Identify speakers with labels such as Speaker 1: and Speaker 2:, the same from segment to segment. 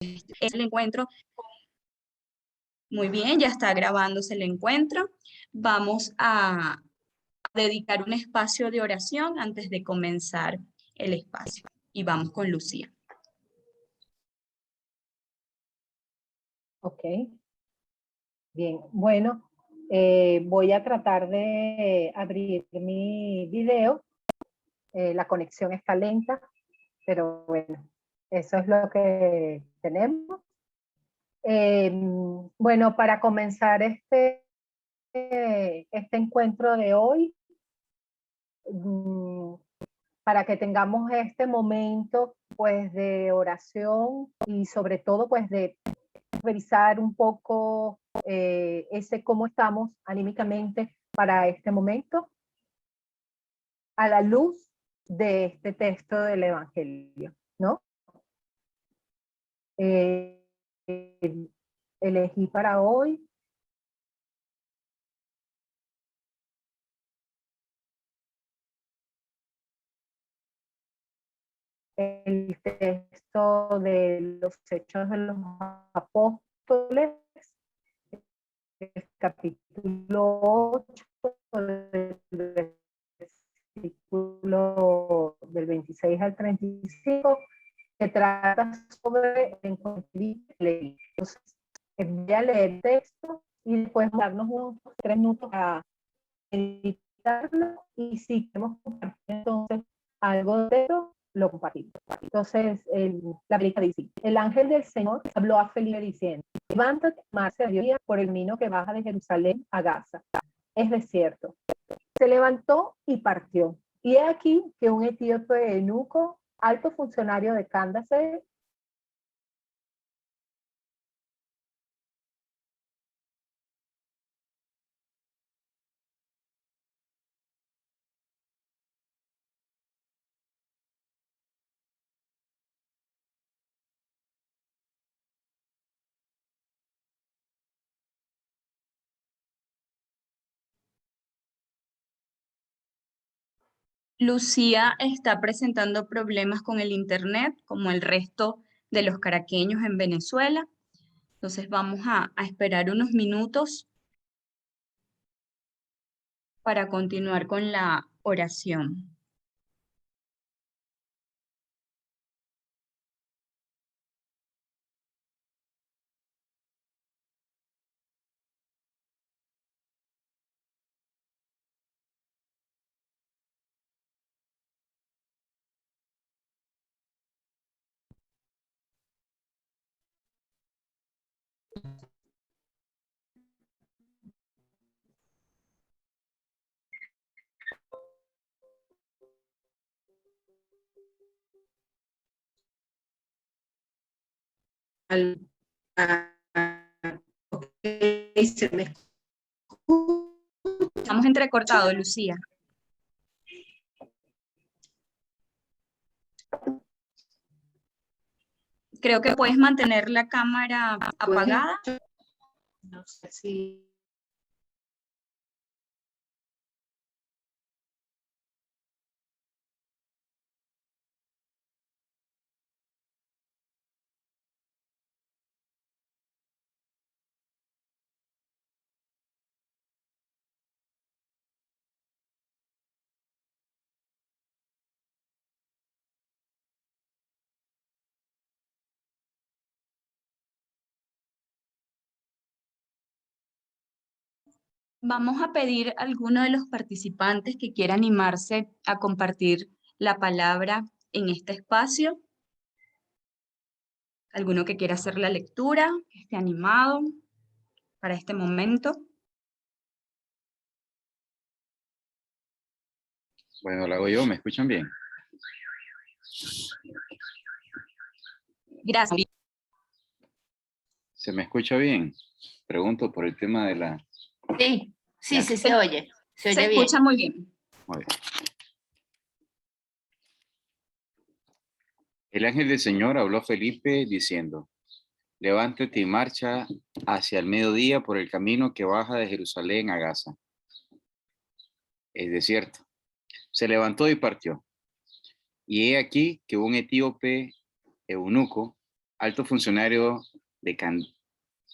Speaker 1: es el encuentro. Muy bien, ya está grabándose el encuentro. Vamos a dedicar un espacio de oración antes de comenzar el espacio. Y vamos con Lucía.
Speaker 2: Ok. Bien, bueno, voy a tratar de abrir mi video. La conexión está lenta, pero bueno, eso es lo que tenemos. Bueno, para comenzar este encuentro de hoy, para que tengamos este momento pues de oración y sobre todo pues de revisar un poco ese cómo estamos anímicamente para este momento a la luz de este texto del Evangelio, ¿no? Elegí para hoy el texto de los Hechos de los Apóstoles, el capítulo 8, del versículo del 26 al 35, que trata sobre el encuentro de Leví. Voy a leer el texto y después darnos unos 3 minutos a editarlo, y si queremos compartir entonces algo de eso, lo compartimos. Entonces, la película dice: el ángel del Señor habló a Felipe diciendo: levántate, marcha a mediodía por el camino que baja de Jerusalén a Gaza. Es desierto. Se levantó y partió. Y he aquí que un etíope eunuco, alto funcionario de Candace,
Speaker 1: Lucía está presentando problemas con el internet, como el resto de los caraqueños en Venezuela. Entonces vamos a esperar unos minutos para continuar con la oración.
Speaker 2: se me
Speaker 1: Estamos entrecortados, Lucía. Creo que puedes mantener la cámara apagada.
Speaker 2: no sé si...
Speaker 1: Vamos a pedir a alguno de los participantes que quiera animarse a compartir la palabra en este espacio. Alguno que quiera hacer la lectura, que esté animado para este momento.
Speaker 3: Bueno, la hago yo, ¿me escuchan bien?
Speaker 1: Gracias.
Speaker 3: ¿Se me escucha bien? Pregunto por el tema de la...
Speaker 4: Sí, sí, sí, se oye. Se oye bien.
Speaker 1: escucha muy bien.
Speaker 3: Muy bien. El ángel del Señor habló a Felipe diciendo: levántate y marcha hacia el mediodía por el camino que baja de Jerusalén a Gaza. Es desierto. Se levantó y partió. Y he aquí que un etíope eunuco, alto funcionario de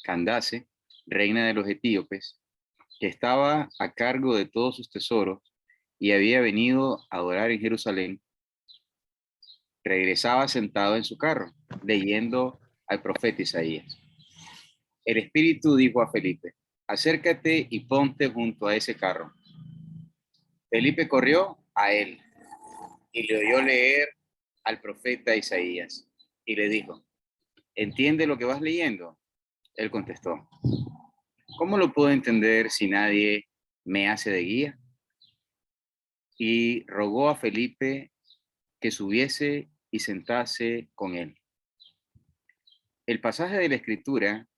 Speaker 3: Candace, reina de los etíopes, que estaba a cargo de todos sus tesoros y había venido a adorar en Jerusalén, regresaba sentado en su carro, leyendo al profeta Isaías. El Espíritu dijo a Felipe: acércate y ponte junto a ese carro. Felipe corrió a él y le oyó leer al profeta Isaías y le dijo: ¿entiende lo que vas leyendo? Él contestó: ¿cómo lo puedo entender si nadie me hace de guía? Y rogó a Felipe que subiese y sentase con él. El pasaje de la Escritura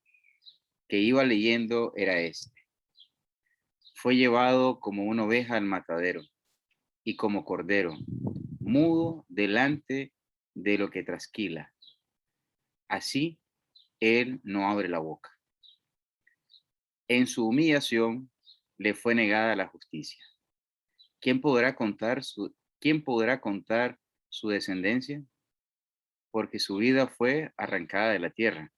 Speaker 3: que iba leyendo era este: fue llevado como una oveja al matadero y como cordero, mudo delante de lo que trasquila. Así él no abre la boca. En su humillación le fue negada la justicia. ¿Quién podrá contar su descendencia? Porque su vida fue arrancada de la tierra.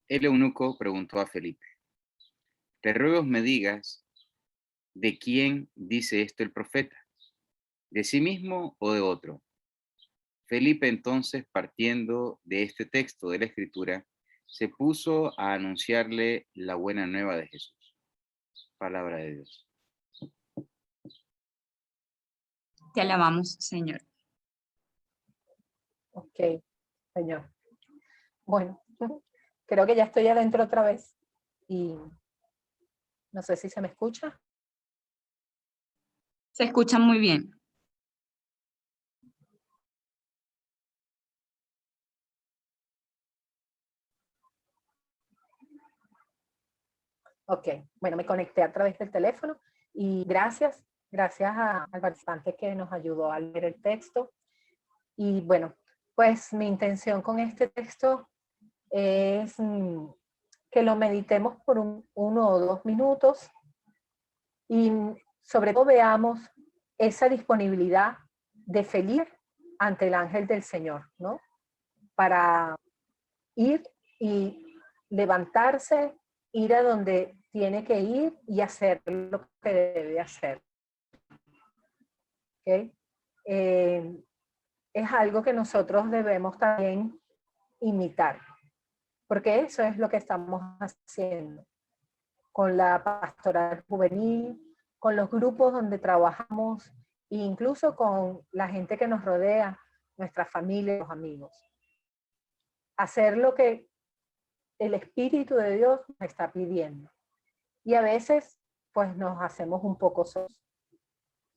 Speaker 3: El eunuco preguntó a Felipe: te ruego me digas, ¿de quién dice esto el profeta? ¿De sí mismo o de otro? Felipe entonces, partiendo de este texto de la Escritura, se puso a anunciarle la buena nueva de Jesús. Palabra de Dios.
Speaker 1: Te alabamos, Señor.
Speaker 2: Ok, Señor. Bueno, creo que ya estoy adentro otra vez y no sé si se me escucha.
Speaker 1: Se escucha muy bien.
Speaker 2: Ok, bueno, me conecté a través del teléfono y gracias al participante que nos ayudó a leer el texto. Y bueno, pues mi intención con este texto es que lo meditemos por 1 o 2 minutos y sobre todo veamos esa disponibilidad de Felipe ante el ángel del Señor, ¿no? Para ir y levantarse, ir a donde tiene que ir y hacer lo que debe hacer. ¿Okay? Es algo que nosotros debemos también imitar, porque eso es lo que estamos haciendo con la pastoral juvenil, con los grupos donde trabajamos e incluso con la gente que nos rodea, nuestra familia, los amigos. Hacer lo que el Espíritu de Dios nos está pidiendo. Y a veces, pues nos hacemos un poco solos.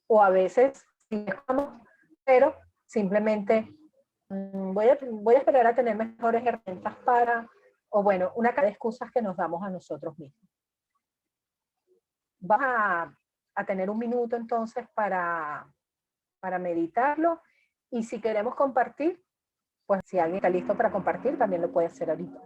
Speaker 2: O a veces, sí dejamos, pero simplemente voy a esperar a tener mejores herramientas para, o bueno, una cantidad de excusas que nos damos a nosotros mismos. Vas a tener 1 minuto entonces para meditarlo, y si queremos compartir, pues si alguien está listo para compartir, también lo puede hacer ahorita.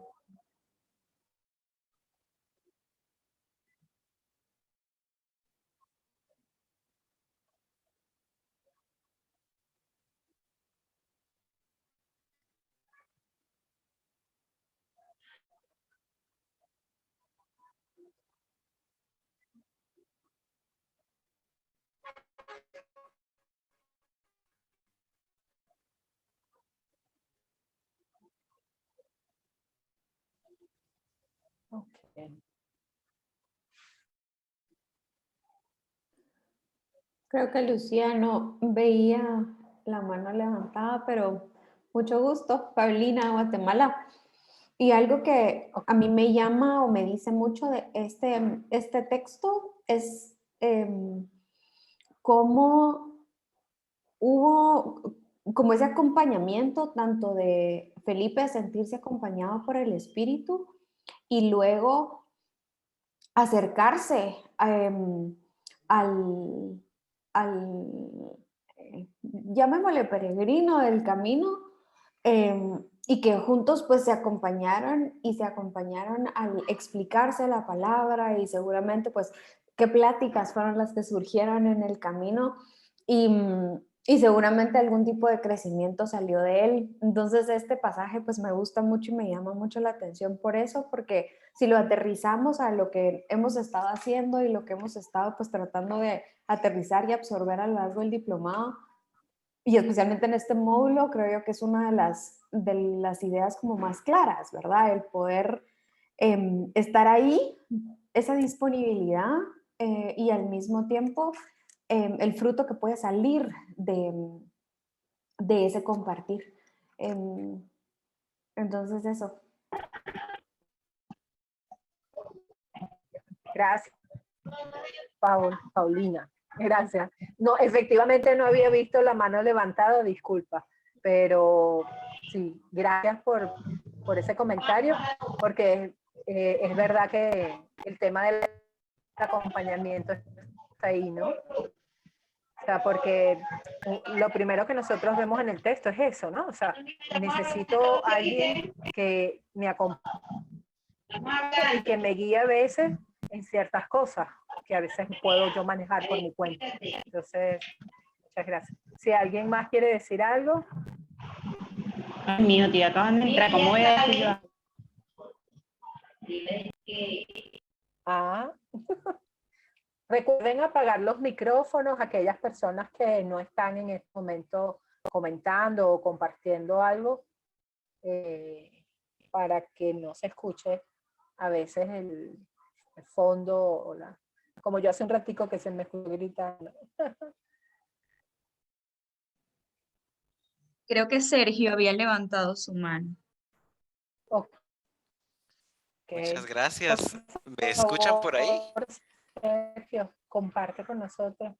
Speaker 2: Okay.
Speaker 5: Creo que Lucía no veía la mano levantada, pero mucho gusto, Paulina, Guatemala. Y algo que a mí me llama o me dice mucho de este texto es cómo hubo como ese acompañamiento tanto de Felipe sentirse acompañado por el Espíritu y luego acercarse llamémosle peregrino del camino, y que juntos pues se acompañaron al explicarse la palabra, y seguramente pues qué pláticas fueron las que surgieron en el camino, y y seguramente algún tipo de crecimiento salió de él. Entonces este pasaje pues me gusta mucho y me llama mucho la atención por eso, porque si lo aterrizamos a lo que hemos estado haciendo y lo que hemos estado pues tratando de aterrizar y absorber a lo largo del diplomado, y especialmente en este módulo, creo yo que es una de las ideas como más claras, ¿verdad? El poder estar ahí, esa disponibilidad y al mismo tiempo el fruto que puede salir de ese compartir. Entonces eso.
Speaker 2: Gracias, Paulina. Gracias. No, efectivamente no había visto la mano levantada, disculpa, pero sí, gracias por ese comentario, porque es verdad que el tema del acompañamiento está ahí, ¿no? O sea, porque lo primero que nosotros vemos en el texto es eso, ¿no? O sea, necesito a alguien que me acompañe y que me guíe a veces en ciertas cosas que a veces puedo yo manejar por mi cuenta. Entonces, muchas gracias. Si alguien más quiere decir algo.
Speaker 6: Ay, mío, tía, acaban de entrar. ¿Cómo voy a decir yo?
Speaker 2: Ah. Recuerden apagar los micrófonos a aquellas personas que no están en este momento comentando o compartiendo algo para que no se escuche a veces el fondo o como yo hace un ratico que se me escuchó gritando.
Speaker 1: Creo que Sergio había levantado su mano.
Speaker 2: Okay.
Speaker 7: Muchas gracias. ¿Me escuchan por ahí?
Speaker 2: Sergio, comparte con nosotros.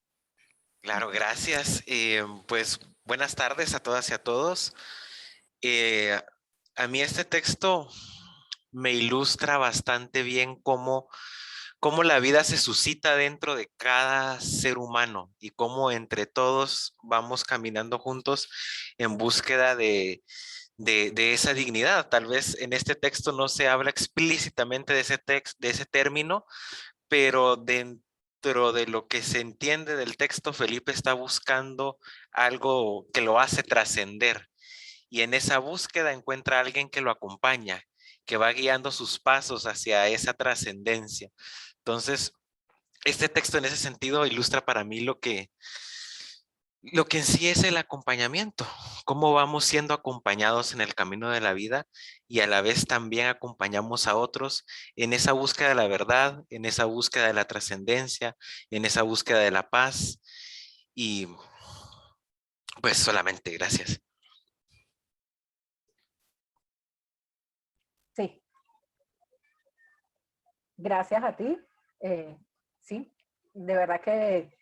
Speaker 7: Claro, gracias. Pues buenas tardes a todas y a todos. A mí este texto me ilustra bastante bien cómo la vida se suscita dentro de cada ser humano y cómo entre todos vamos caminando juntos en búsqueda de esa dignidad. Tal vez en este texto no se habla explícitamente de ese término, pero dentro de lo que se entiende del texto, Felipe está buscando algo que lo hace trascender. Y en esa búsqueda encuentra a alguien que lo acompaña, que va guiando sus pasos hacia esa trascendencia. Entonces, este texto en ese sentido ilustra para mí lo que en sí es el acompañamiento, cómo vamos siendo acompañados en el camino de la vida y a la vez también acompañamos a otros en esa búsqueda de la verdad, en esa búsqueda de la trascendencia, en esa búsqueda de la paz y pues solamente gracias.
Speaker 2: Sí. Gracias a ti. Sí, de verdad que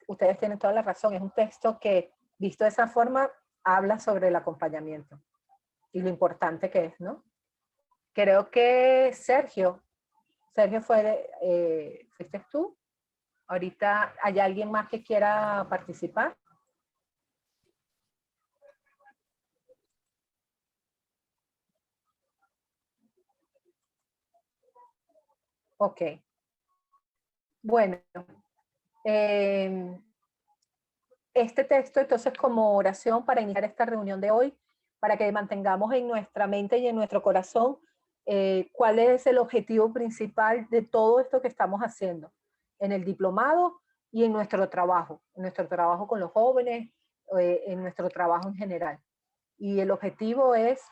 Speaker 2: ustedes tienen toda la razón. Es un texto que, visto de esa forma, habla sobre el acompañamiento y lo importante que es, ¿no? Creo que Sergio fuiste tú. Ahorita, ¿hay alguien más que quiera participar? Ok. Bueno, este texto entonces como oración para iniciar esta reunión de hoy, para que mantengamos en nuestra mente y en nuestro corazón cuál es el objetivo principal de todo esto que estamos haciendo en el diplomado y en nuestro trabajo con los jóvenes, en nuestro trabajo en general. Y el objetivo es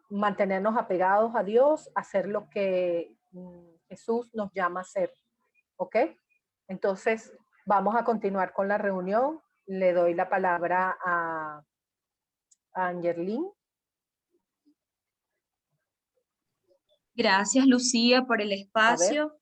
Speaker 2: mantenernos apegados a Dios, hacer lo que Jesús nos llama a hacer. ¿Ok? Entonces, vamos a continuar con la reunión. Le doy la palabra a Angelín.
Speaker 1: Gracias, Lucía, por el espacio.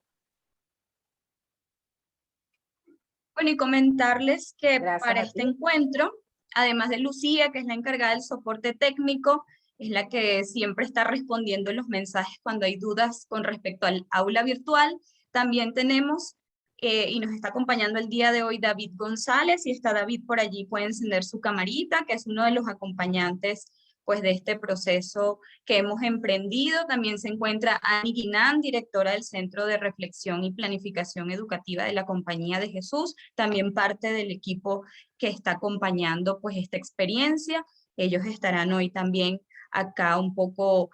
Speaker 1: Bueno, y comentarles que para este encuentro, además de Lucía, que es la encargada del soporte técnico, es la que siempre está respondiendo los mensajes cuando hay dudas con respecto al aula virtual, también tenemos, y nos está acompañando el día de hoy, David González. Si está David por allí, puede encender su camarita, que es uno de los acompañantes pues de este proceso que hemos emprendido. También se encuentra Annie Guinán, directora del Centro de Reflexión y Planificación Educativa de la Compañía de Jesús, también parte del equipo que está acompañando pues esta experiencia. Ellos estarán hoy también acá un poco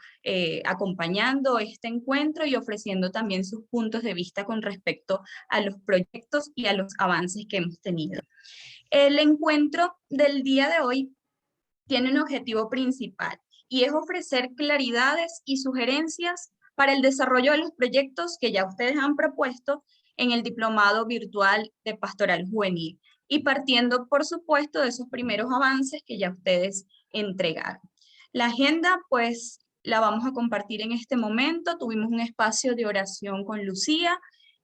Speaker 1: acompañando este encuentro y ofreciendo también sus puntos de vista con respecto a los proyectos y a los avances que hemos tenido. El encuentro del día de hoy tiene un objetivo principal y es ofrecer claridades y sugerencias para el desarrollo de los proyectos que ya ustedes han propuesto en el Diplomado Virtual de Pastoral Juvenil y partiendo, por supuesto, de esos primeros avances que ya ustedes entregaron. La agenda, pues, la vamos a compartir en este momento. Tuvimos un espacio de oración con Lucía,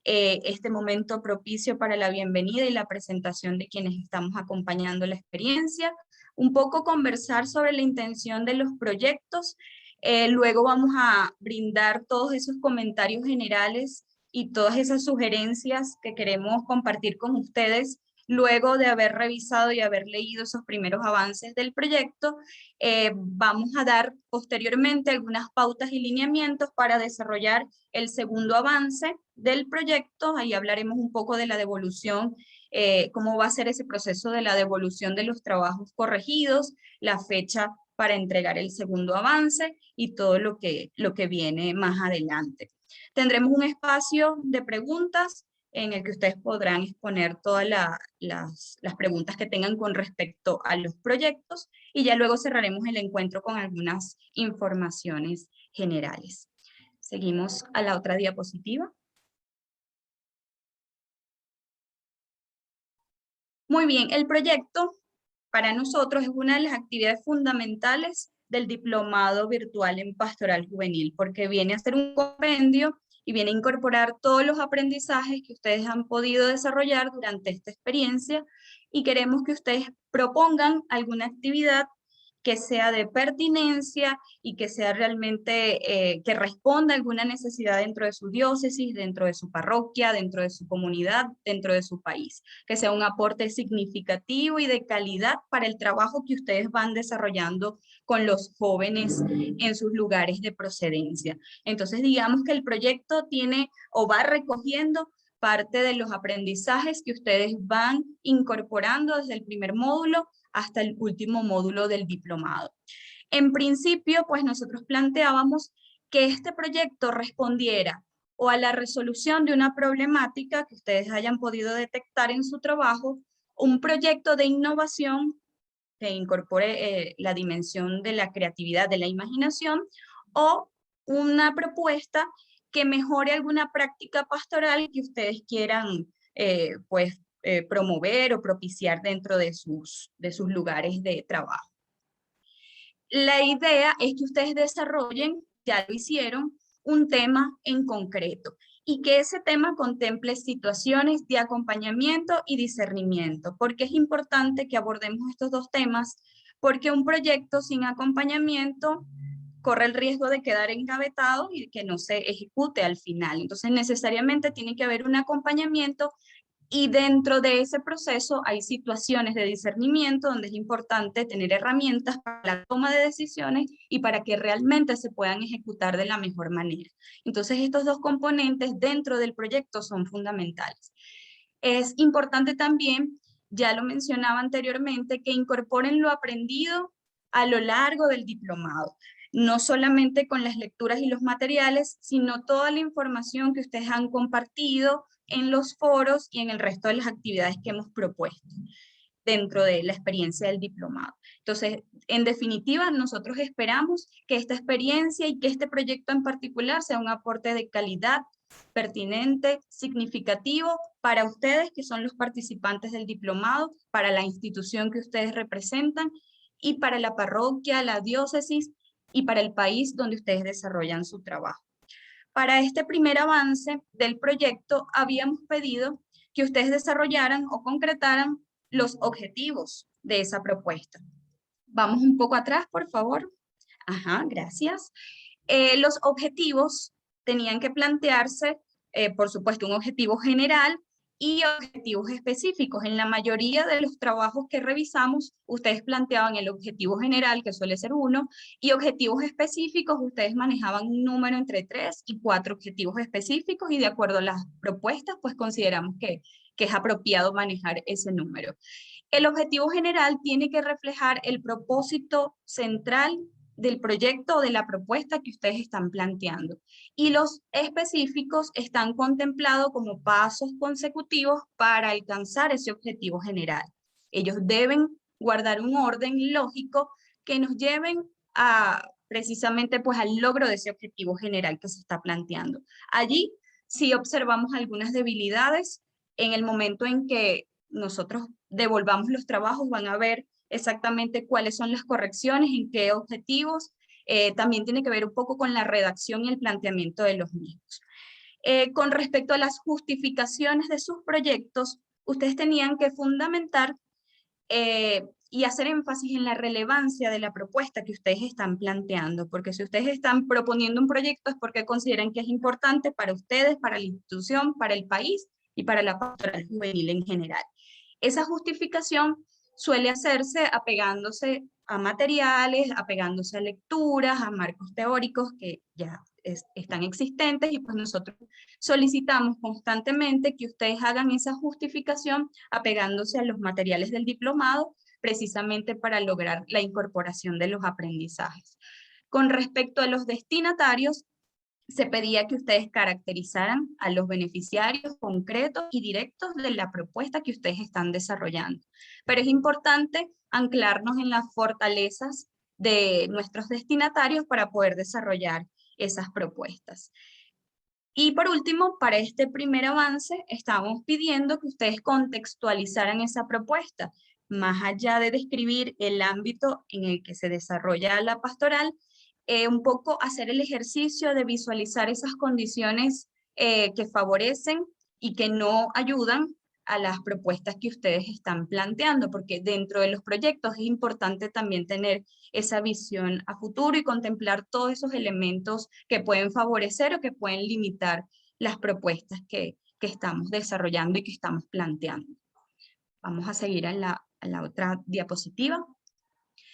Speaker 1: este momento propicio para la bienvenida y la presentación de quienes estamos acompañando la experiencia. Un poco conversar sobre la intención de los proyectos. Luego vamos a brindar todos esos comentarios generales y todas esas sugerencias que queremos compartir con ustedes luego de haber revisado y haber leído esos primeros avances del proyecto. Vamos a dar posteriormente algunas pautas y lineamientos para desarrollar el segundo avance del proyecto. Ahí hablaremos un poco de la devolución, cómo va a ser ese proceso de la devolución de los trabajos corregidos, la fecha para entregar el segundo avance y todo lo que viene más adelante. Tendremos un espacio de preguntas en el que ustedes podrán exponer todas las preguntas que tengan con respecto a los proyectos y ya luego cerraremos el encuentro con algunas informaciones generales. Seguimos a la otra diapositiva. Muy bien, el proyecto para nosotros es una de las actividades fundamentales del Diplomado Virtual en Pastoral Juvenil, porque viene a ser un compendio y viene a incorporar todos los aprendizajes que ustedes han podido desarrollar durante esta experiencia y queremos que ustedes propongan alguna actividad que sea de pertinencia y que sea realmente, que responda a alguna necesidad dentro de su diócesis, dentro de su parroquia, dentro de su comunidad, dentro de su país. Que sea un aporte significativo y de calidad para el trabajo que ustedes van desarrollando con los jóvenes en sus lugares de procedencia. Entonces, digamos que el proyecto tiene o va recogiendo parte de los aprendizajes que ustedes van incorporando desde el primer módulo hasta el último módulo del diplomado. En principio, pues nosotros planteábamos que este proyecto respondiera o a la resolución de una problemática que ustedes hayan podido detectar en su trabajo, un proyecto de innovación que incorpore la dimensión de la creatividad, de la imaginación, o una propuesta que mejore alguna práctica pastoral que ustedes quieran promover o propiciar dentro de sus lugares de trabajo. La idea es que ustedes desarrollen, ya lo hicieron, un tema en concreto y que ese tema contemple situaciones de acompañamiento y discernimiento. ¿Por qué es importante que abordemos estos dos temas? Porque un proyecto sin acompañamiento corre el riesgo de quedar engavetado y que no se ejecute al final. Entonces, necesariamente tiene que haber un acompañamiento y dentro de ese proceso hay situaciones de discernimiento donde es importante tener herramientas para la toma de decisiones y para que realmente se puedan ejecutar de la mejor manera. Entonces, estos dos componentes dentro del proyecto son fundamentales. Es importante también, ya lo mencionaba anteriormente, que incorporen lo aprendido a lo largo del diplomado. No solamente con las lecturas y los materiales, sino toda la información que ustedes han compartido en los foros y en el resto de las actividades que hemos propuesto dentro de la experiencia del diplomado. Entonces, en definitiva, nosotros esperamos que esta experiencia y que este proyecto en particular sea un aporte de calidad, pertinente, significativo para ustedes que son los participantes del diplomado, para la institución que ustedes representan y para la parroquia, la diócesis y para el país donde ustedes desarrollan su trabajo. Para este primer avance del proyecto habíamos pedido que ustedes desarrollaran o concretaran los objetivos de esa propuesta. Vamos un poco atrás, por favor. Ajá, gracias. Los objetivos tenían que plantearse, por supuesto, un objetivo general y objetivos específicos. En la mayoría de los trabajos que revisamos, ustedes planteaban el objetivo general, que suele ser 1, y objetivos específicos, ustedes manejaban un número entre 3 y 4 objetivos específicos, y de acuerdo a las propuestas, pues consideramos que es apropiado manejar ese número. El objetivo general tiene que reflejar el propósito central del proyecto o de la propuesta que ustedes están planteando. Y los específicos están contemplados como pasos consecutivos para alcanzar ese objetivo general. Ellos deben guardar un orden lógico que nos lleven a precisamente pues al logro de ese objetivo general que se está planteando. Allí sí observamos algunas debilidades en el momento en que nosotros devolvamos los trabajos, van a ver exactamente cuáles son las correcciones, en qué objetivos. También tiene que ver un poco con la redacción y el planteamiento de los mismos. Con respecto a las justificaciones de sus proyectos, ustedes tenían que fundamentar y hacer énfasis en la relevancia de la propuesta que ustedes están planteando, porque si ustedes están proponiendo un proyecto es porque consideran que es importante para ustedes, para la institución, para el país y para la pastoral juvenil en general. Esa justificación suele hacerse apegándose a materiales, apegándose a lecturas, a marcos teóricos que ya están existentes, y pues nosotros solicitamos constantemente que ustedes hagan esa justificación apegándose a los materiales del diplomado, precisamente para lograr la incorporación de los aprendizajes. Con respecto a los destinatarios, se pedía que ustedes caracterizaran a los beneficiarios concretos y directos de la propuesta que ustedes están desarrollando. Pero es importante anclarnos en las fortalezas de nuestros destinatarios para poder desarrollar esas propuestas. Y por último, para este primer avance, estamos pidiendo que ustedes contextualizaran esa propuesta, más allá de describir el ámbito en el que se desarrolla la pastoral, un poco hacer el ejercicio de visualizar esas condiciones que favorecen y que no ayudan a las propuestas que ustedes están planteando, porque dentro de los proyectos es importante también tener esa visión a futuro y contemplar todos esos elementos que pueden favorecer o que pueden limitar las propuestas que estamos desarrollando y que estamos planteando. Vamos a seguir a la otra diapositiva.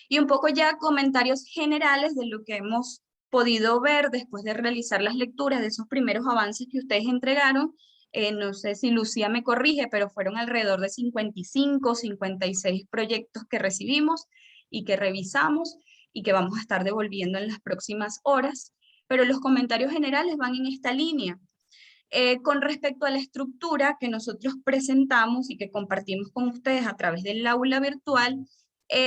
Speaker 1: Y un poco ya comentarios generales de lo que hemos podido ver después de realizar las lecturas de esos primeros avances que ustedes entregaron. No sé si Lucía me corrige, pero fueron alrededor de 55, 56 proyectos que recibimos y que revisamos y que vamos a estar devolviendo en las próximas horas. Pero los comentarios generales van en esta línea. Con respecto a la estructura que nosotros presentamos y que compartimos con ustedes a través del aula virtual,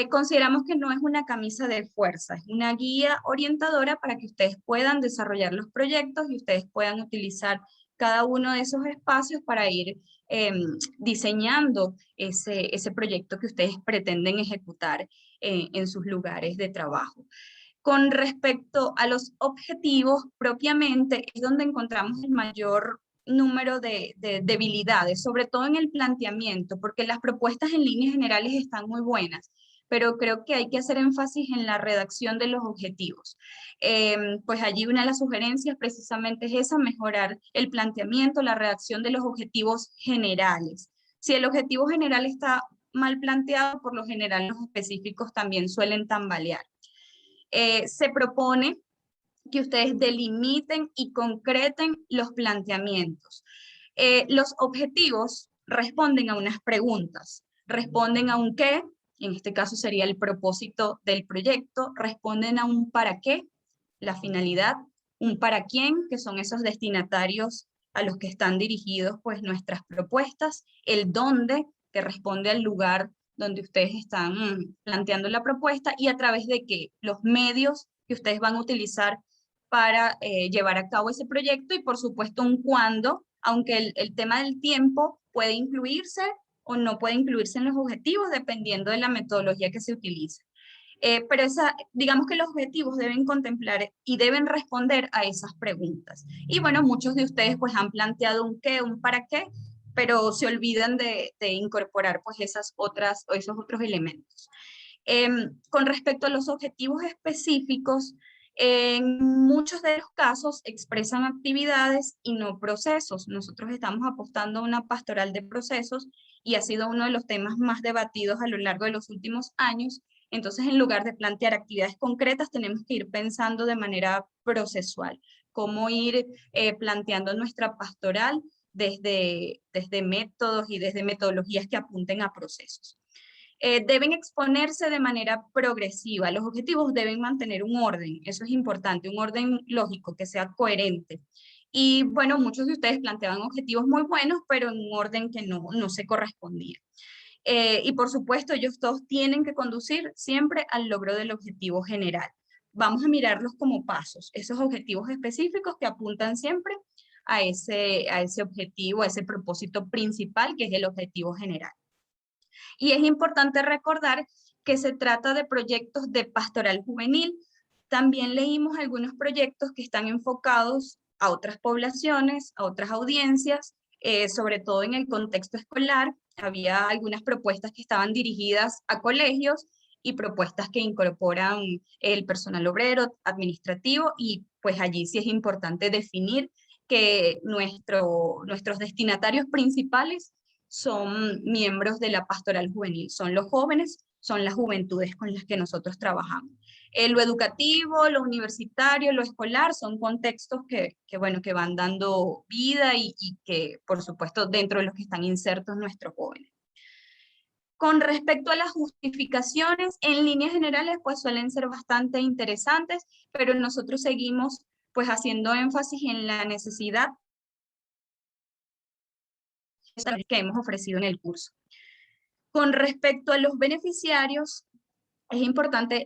Speaker 1: consideramos que no es una camisa de fuerza, es una guía orientadora para que ustedes puedan desarrollar los proyectos y ustedes puedan utilizar cada uno de esos espacios para ir diseñando ese proyecto que ustedes pretenden ejecutar en sus lugares de trabajo. Con respecto a los objetivos propiamente, es donde encontramos el mayor número de debilidades, sobre todo en el planteamiento, porque las propuestas en líneas generales están muy buenas, pero creo que hay que hacer énfasis en la redacción de los objetivos. Pues allí una de las sugerencias precisamente es esa, mejorar el planteamiento, la redacción de los objetivos generales. Si el objetivo general está mal planteado, por lo general los específicos también suelen tambalear. Se propone que ustedes delimiten y concreten los planteamientos. Los objetivos responden a unas preguntas, responden a un qué, en este caso sería el propósito del proyecto, responden a un para qué, la finalidad, un para quién, que son esos destinatarios a los que están dirigidos pues nuestras propuestas, el dónde, que responde al lugar donde ustedes están planteando la propuesta, y a través de qué, los medios que ustedes van a utilizar para llevar a cabo ese proyecto, y por supuesto un cuándo, aunque el tema del tiempo puede incluirse o no puede incluirse en los objetivos dependiendo de la metodología que se utilice. Pero digamos que los objetivos deben contemplar y deben responder a esas preguntas. Y bueno, muchos de ustedes pues han planteado un qué, un para qué, pero se olvidan de incorporar pues esos otros elementos. Con respecto a los objetivos específicos, En muchos de los casos expresan actividades y no procesos. Nosotros estamos apostando a una pastoral de procesos y ha sido uno de los temas más debatidos a lo largo de los últimos años. Entonces, en lugar de plantear actividades concretas, tenemos que ir pensando de manera procesual, cómo ir planteando nuestra pastoral desde métodos y desde metodologías que apunten a procesos. Deben exponerse de manera progresiva. Los objetivos deben mantener un orden, eso es importante, un orden lógico, que sea coherente. Y bueno, muchos de ustedes planteaban objetivos muy buenos, pero en un orden que no se correspondía. Y por supuesto, ellos todos tienen que conducir siempre al logro del objetivo general. Vamos a mirarlos como pasos, esos objetivos específicos que apuntan siempre a ese objetivo, a ese propósito principal, que es el objetivo general. Y es importante recordar que se trata de proyectos de pastoral juvenil. También leímos algunos proyectos que están enfocados a otras poblaciones, a otras audiencias, sobre todo en el contexto escolar. Había algunas propuestas que estaban dirigidas a colegios y propuestas que incorporan el personal obrero, administrativo, y pues allí sí es importante definir que nuestros destinatarios principales son miembros de la pastoral juvenil, son los jóvenes, son las juventudes con las que nosotros trabajamos. Lo educativo, lo universitario, lo escolar son contextos que van dando vida y que, por supuesto, dentro de los que están insertos nuestros jóvenes. Con respecto a las justificaciones, en líneas generales, pues suelen ser bastante interesantes, pero nosotros seguimos pues haciendo énfasis en la necesidad que hemos ofrecido en el curso. Con respecto a los beneficiarios, es importante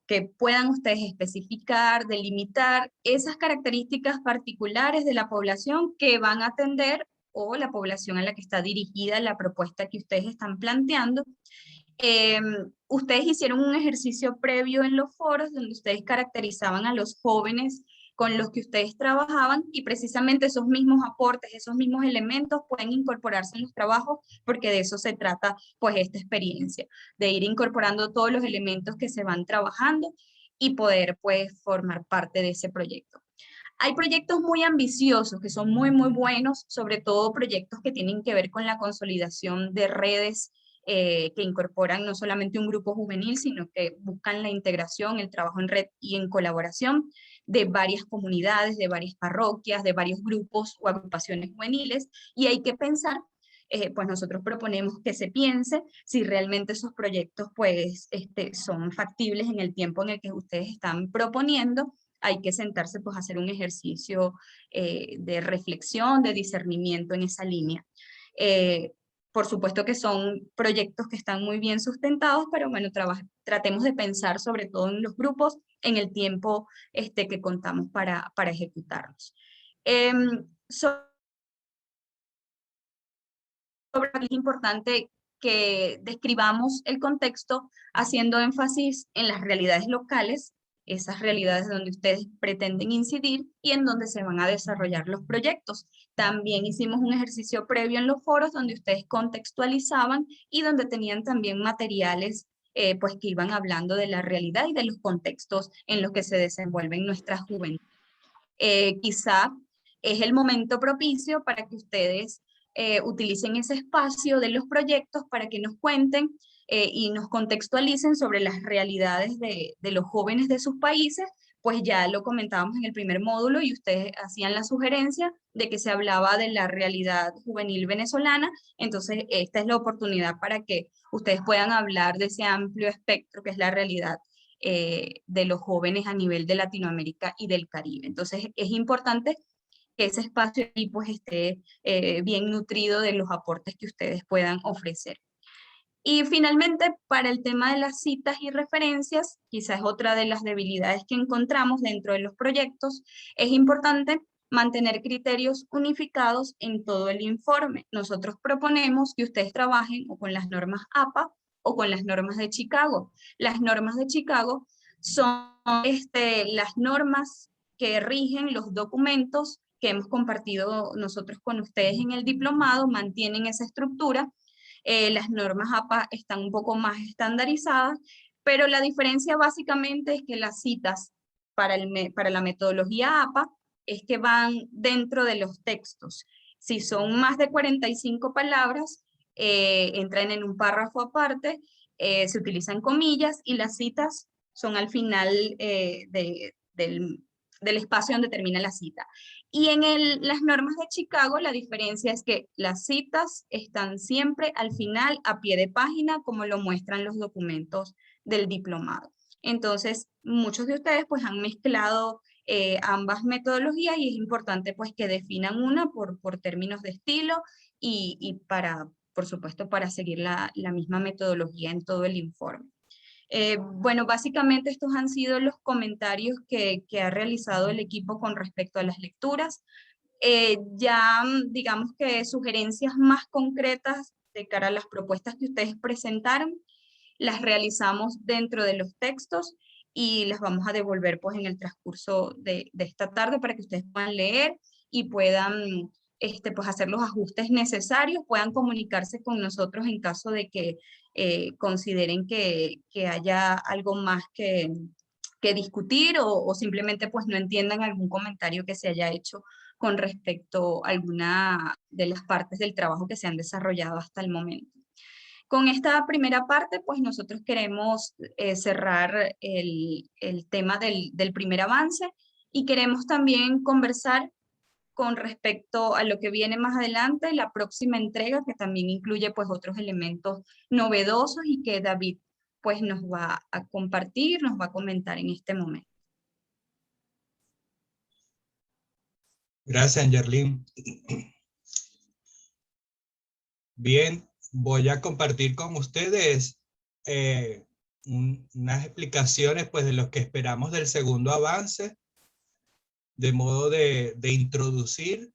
Speaker 1: que puedan ustedes especificar, delimitar esas características particulares de la población que van a atender o la población a la que está dirigida la propuesta que ustedes están planteando. Ustedes hicieron un ejercicio previo en los foros donde ustedes caracterizaban a los jóvenes con los que ustedes trabajaban y precisamente esos mismos aportes, esos mismos elementos pueden incorporarse en los trabajos porque de eso se trata pues esta experiencia, de ir incorporando todos los elementos que se van trabajando y poder pues formar parte de ese proyecto. Hay proyectos muy ambiciosos que son muy buenos, sobre todo proyectos que tienen que ver con la consolidación de redes que incorporan no solamente un grupo juvenil, sino que buscan la integración, el trabajo en red y en colaboración de varias comunidades, de varias parroquias, de varios grupos o agrupaciones juveniles, y hay que pensar, pues nosotros proponemos que se piense si realmente esos proyectos pues son factibles en el tiempo en el que ustedes están proponiendo. Hay que sentarse pues a hacer un ejercicio de reflexión, de discernimiento en esa línea. Por supuesto que son proyectos que están muy bien sustentados, pero bueno, tratemos de pensar sobre todo en los grupos, en el tiempo que contamos para ejecutarlos. Es importante que describamos el contexto haciendo énfasis en las realidades locales, esas realidades donde ustedes pretenden incidir y en donde se van a desarrollar los proyectos. También hicimos un ejercicio previo en los foros donde ustedes contextualizaban y donde tenían también materiales pues que iban hablando de la realidad y de los contextos en los que se desenvuelven nuestras juventudes. Quizá es el momento propicio para que ustedes utilicen ese espacio de los proyectos para que nos cuenten y nos contextualicen sobre las realidades de los jóvenes de sus países. Pues ya lo comentábamos en el primer módulo y ustedes hacían la sugerencia de que se hablaba de la realidad juvenil venezolana. Entonces esta es la oportunidad para que ustedes puedan hablar de ese amplio espectro que es la realidad de los jóvenes a nivel de Latinoamérica y del Caribe. Entonces es importante que ese espacio ahí pues esté bien nutrido de los aportes que ustedes puedan ofrecer. Y finalmente, para el tema de las citas y referencias, quizás otra de las debilidades que encontramos dentro de los proyectos, es importante mantener criterios unificados en todo el informe. Nosotros proponemos que ustedes trabajen o con las normas APA o con las normas de Chicago. Las normas de Chicago son las normas que rigen los documentos que hemos compartido nosotros con ustedes en el diplomado, mantienen esa estructura. Las normas APA están un poco más estandarizadas, pero la diferencia básicamente es que las citas para la metodología APA es que van dentro de los textos. Si son más de 45 palabras, entran en un párrafo aparte, se utilizan comillas y las citas son al final del espacio donde termina la cita. Y en las normas de Chicago la diferencia es que las citas están siempre al final a pie de página como lo muestran los documentos del diplomado. Entonces, muchos de ustedes pues han mezclado ambas metodologías y es importante pues que definan una por términos de estilo y para, por supuesto, para seguir la misma metodología en todo el informe. Bueno, básicamente estos han sido los comentarios que ha realizado el equipo con respecto a las lecturas. Ya digamos que sugerencias más concretas de cara a las propuestas que ustedes presentaron, las realizamos dentro de los textos y las vamos a devolver pues en el transcurso de esta tarde para que ustedes puedan leer y puedan pues hacer los ajustes necesarios, puedan comunicarse con nosotros en caso de que consideren que haya algo más que discutir o simplemente pues no entiendan algún comentario que se haya hecho con respecto a alguna de las partes del trabajo que se han desarrollado hasta el momento. Con esta primera parte, pues nosotros queremos cerrar el tema del primer avance y queremos también conversar con respecto a lo que viene más adelante, la próxima entrega, que también incluye pues otros elementos novedosos y que David pues nos va a compartir, nos va a comentar en este momento.
Speaker 8: Gracias, Angerlyn. Bien, voy a compartir con ustedes unas explicaciones pues, de lo que esperamos del segundo avance, de modo de introducir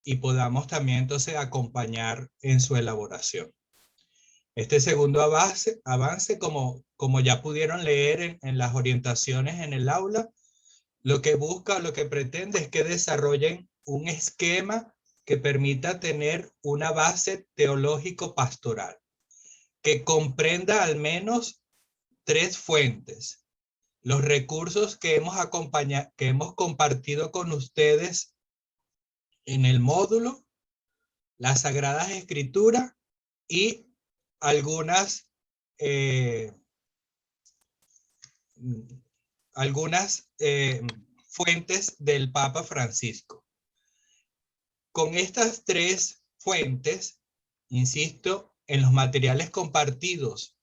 Speaker 8: y podamos también entonces acompañar en su elaboración. Este segundo avance como ya pudieron leer en las orientaciones en el aula, lo que busca, lo que pretende es que desarrollen un esquema que permita tener una base teológico-pastoral, que comprenda al menos 3 fuentes. Los recursos que hemos compartido con ustedes en el módulo, las Sagradas Escrituras y algunas fuentes del Papa Francisco. Con estas 3 fuentes, insisto, en los materiales compartidos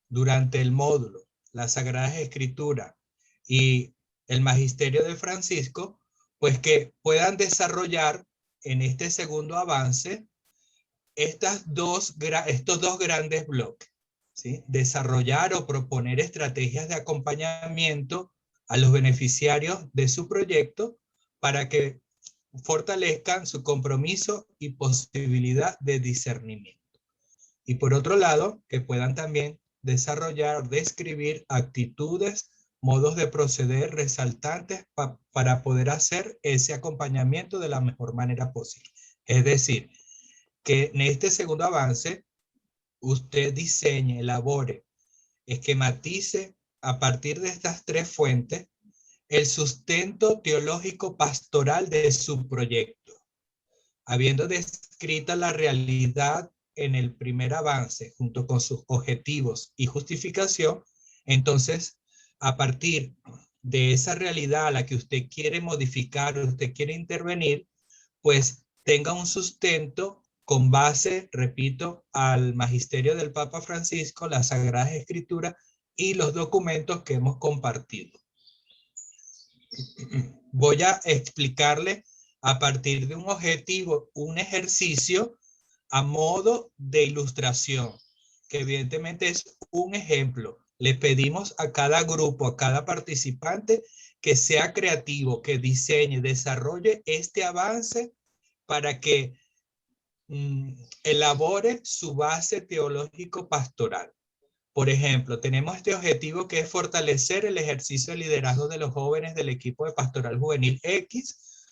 Speaker 8: durante el módulo, las Sagradas Escrituras y el Magisterio de Francisco, pues que puedan desarrollar en este segundo avance estos dos grandes bloques, ¿sí? Desarrollar o proponer estrategias de acompañamiento a los beneficiarios de su proyecto para que fortalezcan su compromiso y posibilidad de discernimiento. Y por otro lado, que puedan también desarrollar, describir actitudes, modos de proceder resaltantes para poder hacer ese acompañamiento de la mejor manera posible. Es decir, que en este segundo avance, usted diseñe, elabore, esquematice a partir de estas 3 fuentes el sustento teológico pastoral de su proyecto. Habiendo descrita la realidad en el primer avance junto con sus objetivos y justificación, entonces a partir de esa realidad a la que usted quiere modificar, usted quiere intervenir, pues tenga un sustento con base, repito, al magisterio del Papa Francisco, las Sagradas Escrituras y los documentos que hemos compartido. Voy a explicarle a partir de un objetivo, un ejercicio a modo de ilustración, que evidentemente es un ejemplo. Le pedimos a cada grupo, a cada participante, que sea creativo, que diseñe, desarrolle este avance para que elabore su base teológico-pastoral. Por ejemplo, tenemos este objetivo que es fortalecer el ejercicio de liderazgo de los jóvenes del equipo de Pastoral Juvenil X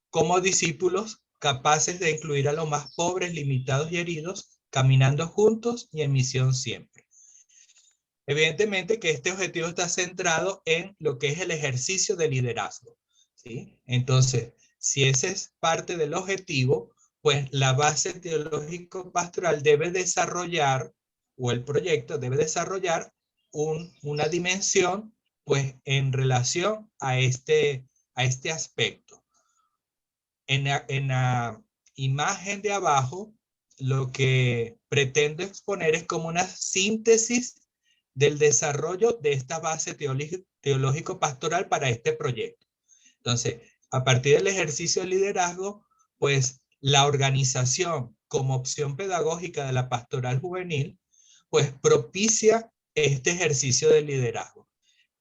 Speaker 8: como discípulos capaces de incluir a los más pobres, limitados y heridos, caminando juntos y en misión siempre. Evidentemente que este objetivo está centrado en lo que es el ejercicio de liderazgo, ¿sí? Entonces, si ese es parte del objetivo, pues la base teológico-pastoral debe desarrollar, o el proyecto debe desarrollar una dimensión, pues en relación a este aspecto. En la imagen de abajo, lo que pretendo exponer es como una síntesis del desarrollo de esta base teológico-pastoral para este proyecto. Entonces, a partir del ejercicio de liderazgo, pues la organización como opción pedagógica de la pastoral juvenil, pues propicia este ejercicio de liderazgo.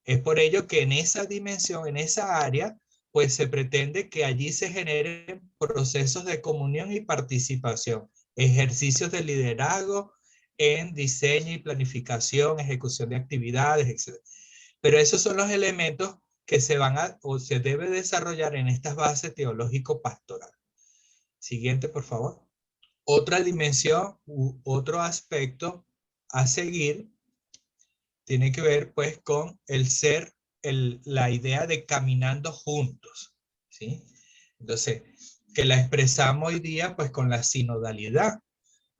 Speaker 8: Es por ello que en esa dimensión, en esa área, pues se pretende que allí se generen procesos de comunión y participación, ejercicios de liderazgo en diseño y planificación, ejecución de actividades, etc. Pero esos son los elementos que se van a, o se debe desarrollar en estas bases teológico-pastoral. Siguiente, por favor. Otra dimensión u otro aspecto a seguir tiene que ver pues con el ser, la idea de caminando juntos, ¿sí? Entonces, que la expresamos hoy día pues con la sinodalidad.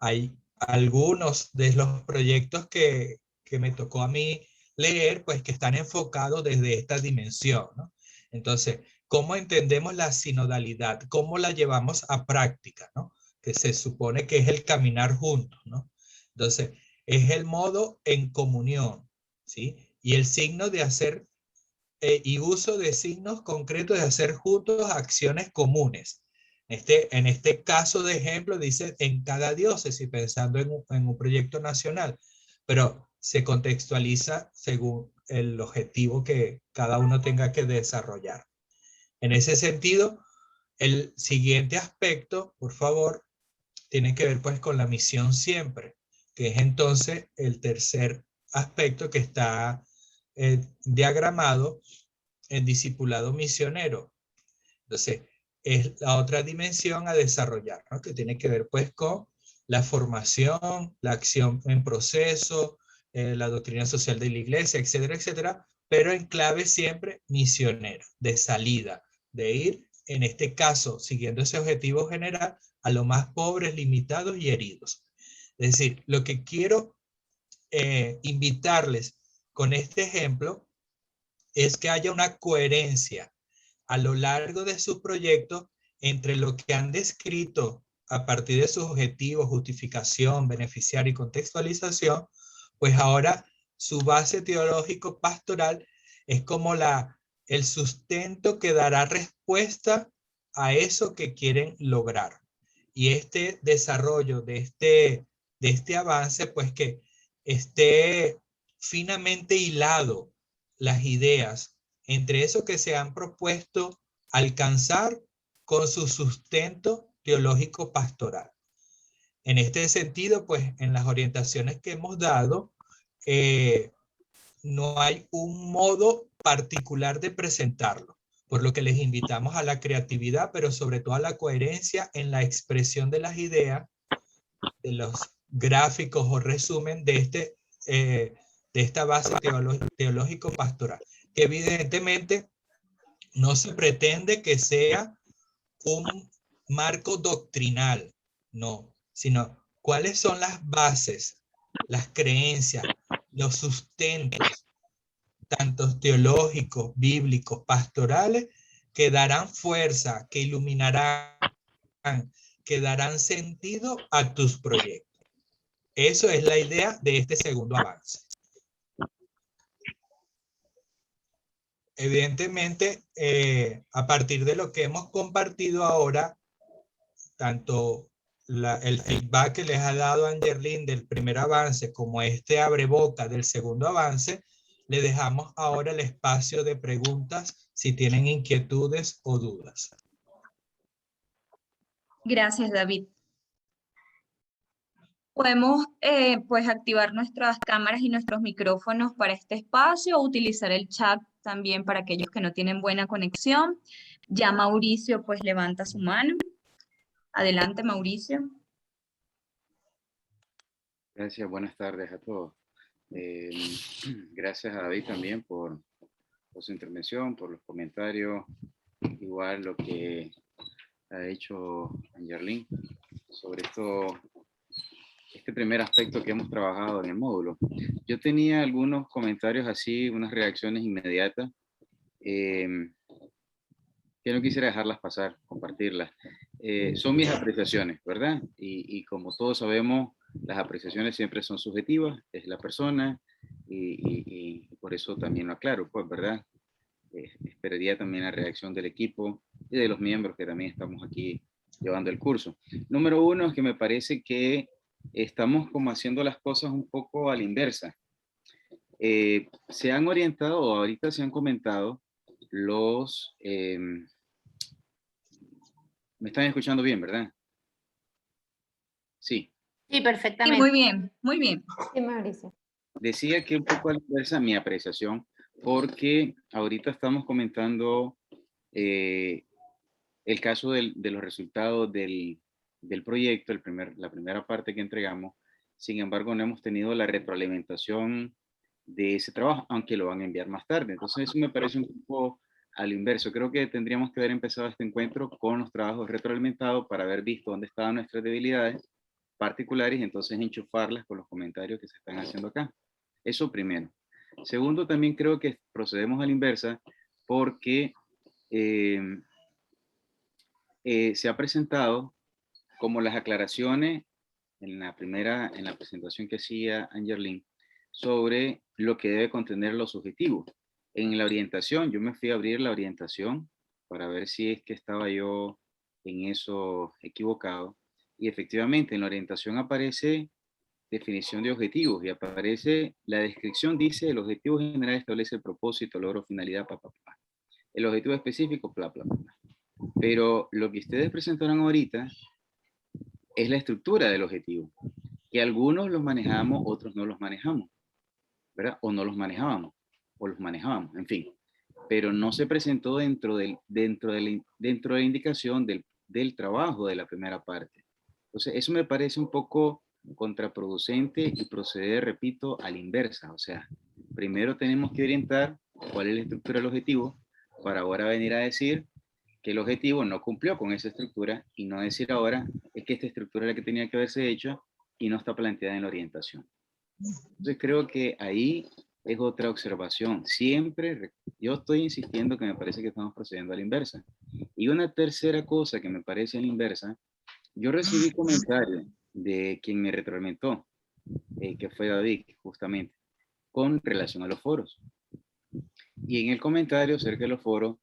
Speaker 8: Hay algunos de los proyectos que me tocó a mí leer, pues que están enfocados desde esta dimensión, ¿no? Entonces, ¿cómo entendemos la sinodalidad? ¿Cómo la llevamos a práctica, ¿no? Que se supone que es el caminar juntos, ¿no? Entonces, es el modo en comunión, ¿sí? Y el signo de hacer, y uso de signos concretos de hacer juntos acciones comunes. En este caso de ejemplo dice en cada diócesis, pensando en un proyecto nacional, pero se contextualiza según el objetivo que cada uno tenga que desarrollar. En ese sentido, el siguiente aspecto, por favor, tiene que ver pues con la misión siempre, que es entonces el tercer aspecto que está diagramado en discipulado misionero. Entonces, es la otra dimensión a desarrollar, ¿no? Que tiene que ver pues con la formación, la acción en proceso, la doctrina social de la iglesia, etcétera, etcétera, pero en clave siempre misionera, de salida, de ir, en este caso, siguiendo ese objetivo general, a los más pobres, limitados y heridos. Es decir, lo que quiero invitarles con este ejemplo es que haya una coherencia a lo largo de sus proyectos entre lo que han descrito a partir de sus objetivos, justificación, beneficiar y contextualización, pues ahora su base teológico pastoral es como el sustento que dará respuesta a eso que quieren lograr. Y este desarrollo de este avance, pues que esté finamente hilado las ideas entre eso que se han propuesto alcanzar con su sustento teológico pastoral. En este sentido, pues en las orientaciones que hemos dado, no hay un modo particular de presentarlo, por lo que les invitamos a la creatividad, pero sobre todo a la coherencia en la expresión de las ideas, de los gráficos o resumen de esta base teológico pastoral, que evidentemente no se pretende que sea un marco doctrinal, no, sino cuáles son las bases, las creencias, los sustentos, tanto teológicos, bíblicos, pastorales, que darán fuerza, que iluminarán, que darán sentido a tus proyectos. Eso es la idea de este segundo avance. Evidentemente, a partir de lo que hemos compartido ahora, tanto el feedback que les ha dado Angelín del primer avance como este abreboca del segundo avance, le dejamos ahora el espacio de preguntas si tienen inquietudes o dudas.
Speaker 1: Gracias, David. Podemos pues activar nuestras cámaras y nuestros micrófonos para este espacio o utilizar el chat también para aquellos que no tienen buena conexión. Ya Mauricio pues levanta su mano. Adelante, Mauricio.
Speaker 3: Gracias, buenas tardes a todos. Gracias a David también por su intervención, por los comentarios, igual lo que ha hecho Angerlin sobre este primer aspecto que hemos trabajado en el módulo. Yo tenía algunos comentarios así, unas reacciones inmediatas, que no quisiera dejarlas pasar, compartirlas. Son mis apreciaciones, ¿verdad? Y como todos sabemos, las apreciaciones siempre son subjetivas, es la persona, y por eso también lo aclaro, pues, ¿verdad? Esperaría también la reacción del equipo y de los miembros que también estamos aquí llevando el curso. Número uno es que me parece que estamos como haciendo las cosas un poco a la inversa. Se han orientado, o ahorita se han comentado, me están escuchando bien, ¿verdad? Sí.
Speaker 4: Sí,
Speaker 1: Sí,
Speaker 4: perfectamente.
Speaker 1: muy bien, muy bien.
Speaker 5: Sí, Mauricio.
Speaker 3: Decía que un poco a la inversa mi apreciación, porque ahorita estamos comentando el caso de los resultados del proyecto, la primera parte que entregamos. Sin embargo, no hemos tenido la retroalimentación de ese trabajo, aunque lo van a enviar más tarde. Entonces, eso me parece un poco a lo inverso. Creo que tendríamos que haber empezado este encuentro con los trabajos retroalimentados para haber visto dónde estaban nuestras debilidades particulares y entonces enchufarlas con los comentarios que se están haciendo acá. Eso primero. Segundo, también creo que procedemos a la inversa porque se ha presentado como las aclaraciones en la presentación que hacía Angerlin sobre lo que debe contener los objetivos. En la orientación, yo me fui a abrir la orientación para ver si es que estaba yo en eso equivocado. Y efectivamente, en la orientación aparece definición de objetivos y aparece la descripción, dice, el objetivo general establece el propósito, logro, finalidad, el objetivo específico, bla, bla, bla. Pero lo que ustedes presentaron ahorita es la estructura del objetivo, que algunos los manejamos, otros no los manejamos, ¿verdad? O no los manejábamos, o los manejábamos, en fin. Pero no se presentó dentro de la indicación del trabajo de la primera parte. Entonces, eso me parece un poco contraproducente y proceder, repito, a la inversa. O sea, primero tenemos que orientar cuál es la estructura del objetivo para ahora venir a decir que el objetivo no cumplió con esa estructura y no decir ahora es que esta estructura es la que tenía que haberse hecho y no está planteada en la orientación. Entonces creo que ahí es otra observación. Siempre, yo estoy insistiendo que me parece que estamos procediendo a la inversa. Y una tercera cosa que me parece a la inversa, yo recibí comentarios de quien me retroalimentó, que fue David, justamente, con relación a los foros. Y en el comentario acerca de los foros,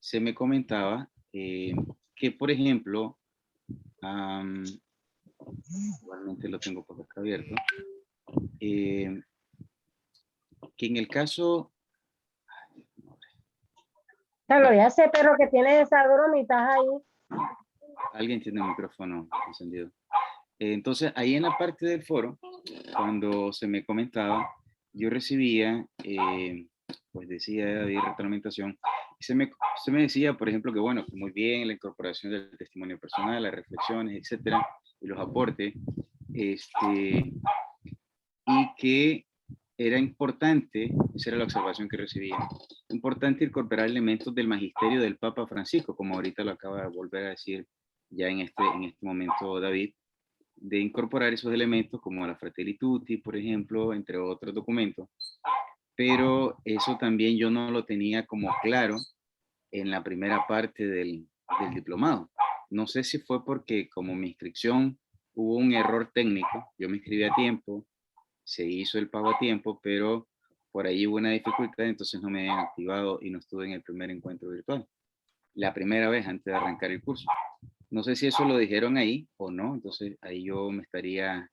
Speaker 3: se me comentaba que, por ejemplo, igualmente lo tengo por acá abierto, que en el caso...
Speaker 9: Carlos, ya sé, pero que tienes esa broma y estás ahí.
Speaker 3: Alguien tiene el micrófono encendido. Entonces, ahí en la parte del foro, cuando se me comentaba, yo recibía, pues decía David, retroalimentación, y se me decía, por ejemplo, que bueno, que muy bien la incorporación del testimonio personal, las reflexiones, etcétera, y los aportes, y que era importante, esa era la observación que recibía, importante incorporar elementos del magisterio del Papa Francisco, como ahorita lo acaba de volver a decir ya en este momento David, de incorporar esos elementos como la Fratelli Tutti, por ejemplo, entre otros documentos, pero eso también yo no lo tenía como claro en la primera parte del diplomado. No sé si fue porque como mi inscripción hubo un error técnico, yo me inscribí a tiempo, se hizo el pago a tiempo, pero por ahí hubo una dificultad, entonces no me he activado y no estuve en el primer encuentro virtual. La primera vez antes de arrancar el curso. No sé si eso lo dijeron ahí o no, entonces ahí yo me estaría,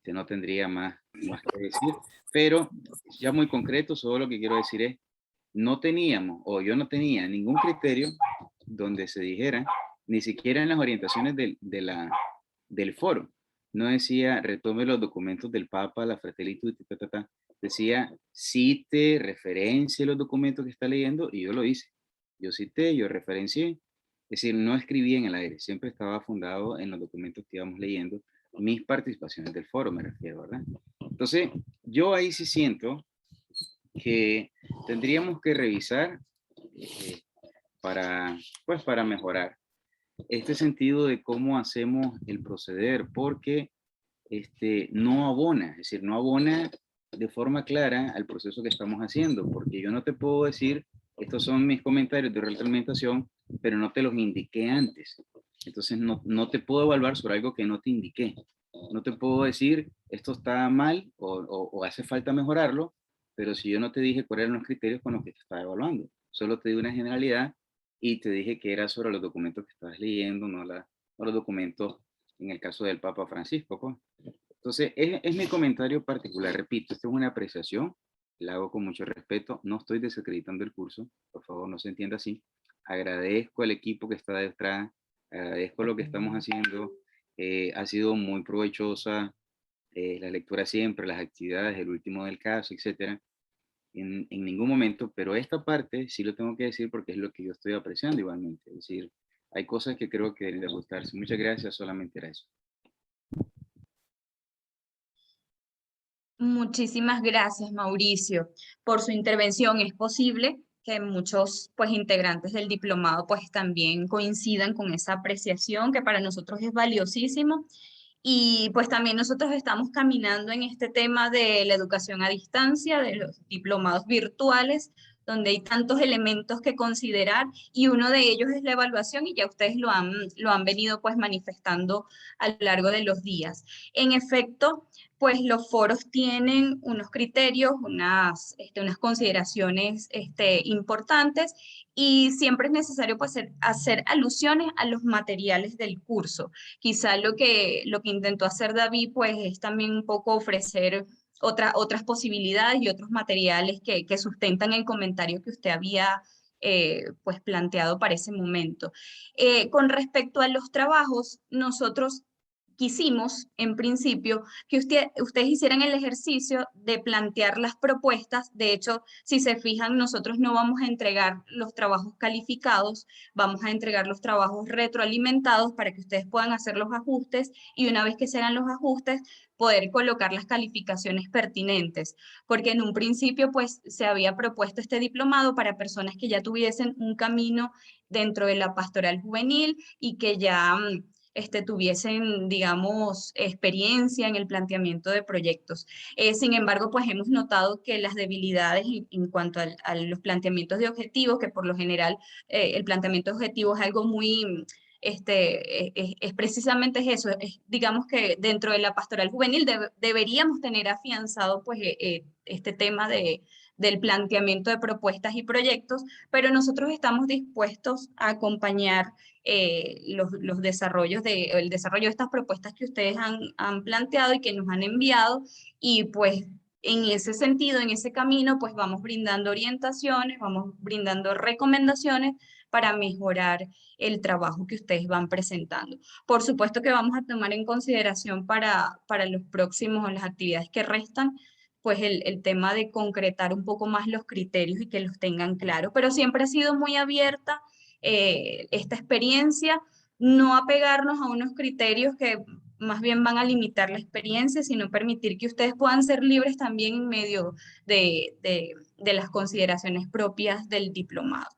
Speaker 3: no tendría más que decir, pero ya muy concreto, solo lo que quiero decir es, no teníamos, o yo no tenía ningún criterio donde se dijera, ni siquiera en las orientaciones del foro, no decía retome los documentos del Papa, la Fratelli Tutti, decía cite, referencie los documentos que está leyendo, y yo lo hice. Yo cité, yo referencié, es decir, no escribí en el aire, siempre estaba fundado en los documentos que íbamos leyendo, mis participaciones del foro me refiero, ¿verdad? Entonces, yo ahí sí siento que tendríamos que revisar para mejorar este sentido de cómo hacemos el proceder, porque no abona, es decir, no abona de forma clara al proceso que estamos haciendo, porque yo no te puedo decir, estos son mis comentarios de retroalimentación, pero no te los indiqué antes. Entonces no te puedo evaluar sobre algo que no te indiqué. No te puedo decir, esto está mal o hace falta mejorarlo, pero si yo no te dije cuáles eran los criterios con los que te estaba evaluando, solo te di una generalidad y te dije que era sobre los documentos que estabas leyendo, no los documentos en el caso del Papa Francisco, pues. Entonces, es mi comentario particular. Repito, esto es una apreciación, la hago con mucho respeto. No estoy desacreditando el curso, por favor, no se entienda así. Agradezco al equipo que está detrás, agradezco lo que estamos haciendo. Ha sido muy provechosa la lectura siempre, las actividades, el último del caso, etcétera. En ningún momento, pero esta parte sí lo tengo que decir porque es lo que yo estoy apreciando igualmente. Es decir, hay cosas que creo que deben de gustarse. Muchas gracias, solamente era eso.
Speaker 1: Muchísimas gracias, Mauricio, por su intervención. Es posible que muchos pues, integrantes del diplomado pues, también coincidan con esa apreciación que para nosotros es valiosísimo. Y pues también nosotros estamos caminando en este tema de la educación a distancia, de los diplomados virtuales, donde hay tantos elementos que considerar y uno de ellos es la evaluación y ya ustedes lo han venido pues manifestando a lo largo de los días. En efecto, pues los foros tienen unos criterios, unas consideraciones importantes y siempre es necesario pues, hacer alusiones a los materiales del curso. Quizá lo que intentó hacer David pues es también un poco ofrecer otras posibilidades y otros materiales que sustentan el comentario que usted había pues planteado para ese momento. Con respecto a los trabajos, nosotros quisimos, en principio, que ustedes hicieran el ejercicio de plantear las propuestas. De hecho, si se fijan, nosotros no vamos a entregar los trabajos calificados, vamos a entregar los trabajos retroalimentados para que ustedes puedan hacer los ajustes y una vez que se hagan los ajustes, poder colocar las calificaciones pertinentes. Porque en un principio, pues, se había propuesto este diplomado para personas que ya tuviesen un camino dentro de la pastoral juvenil y que ya tuviesen, digamos, experiencia en el planteamiento de proyectos. Sin embargo, pues hemos notado que las debilidades en cuanto a los planteamientos de objetivos, que por lo general el planteamiento de objetivos es algo muy... es precisamente eso, digamos que dentro de la pastoral juvenil deberíamos tener afianzado pues este tema del planteamiento de propuestas y proyectos, pero nosotros estamos dispuestos a acompañar el desarrollo de estas propuestas que ustedes han planteado y que nos han enviado y pues en ese sentido, en ese camino, pues vamos brindando orientaciones, vamos brindando recomendaciones para mejorar el trabajo que ustedes van presentando. Por supuesto que vamos a tomar en consideración para los próximos, las actividades que restan, pues el tema de concretar un poco más los criterios y que los tengan claros, pero siempre ha sido muy abierta esta experiencia, no apegarnos a unos criterios que más bien van a limitar la experiencia, sino permitir que ustedes puedan ser libres también en medio de las consideraciones propias del diplomado.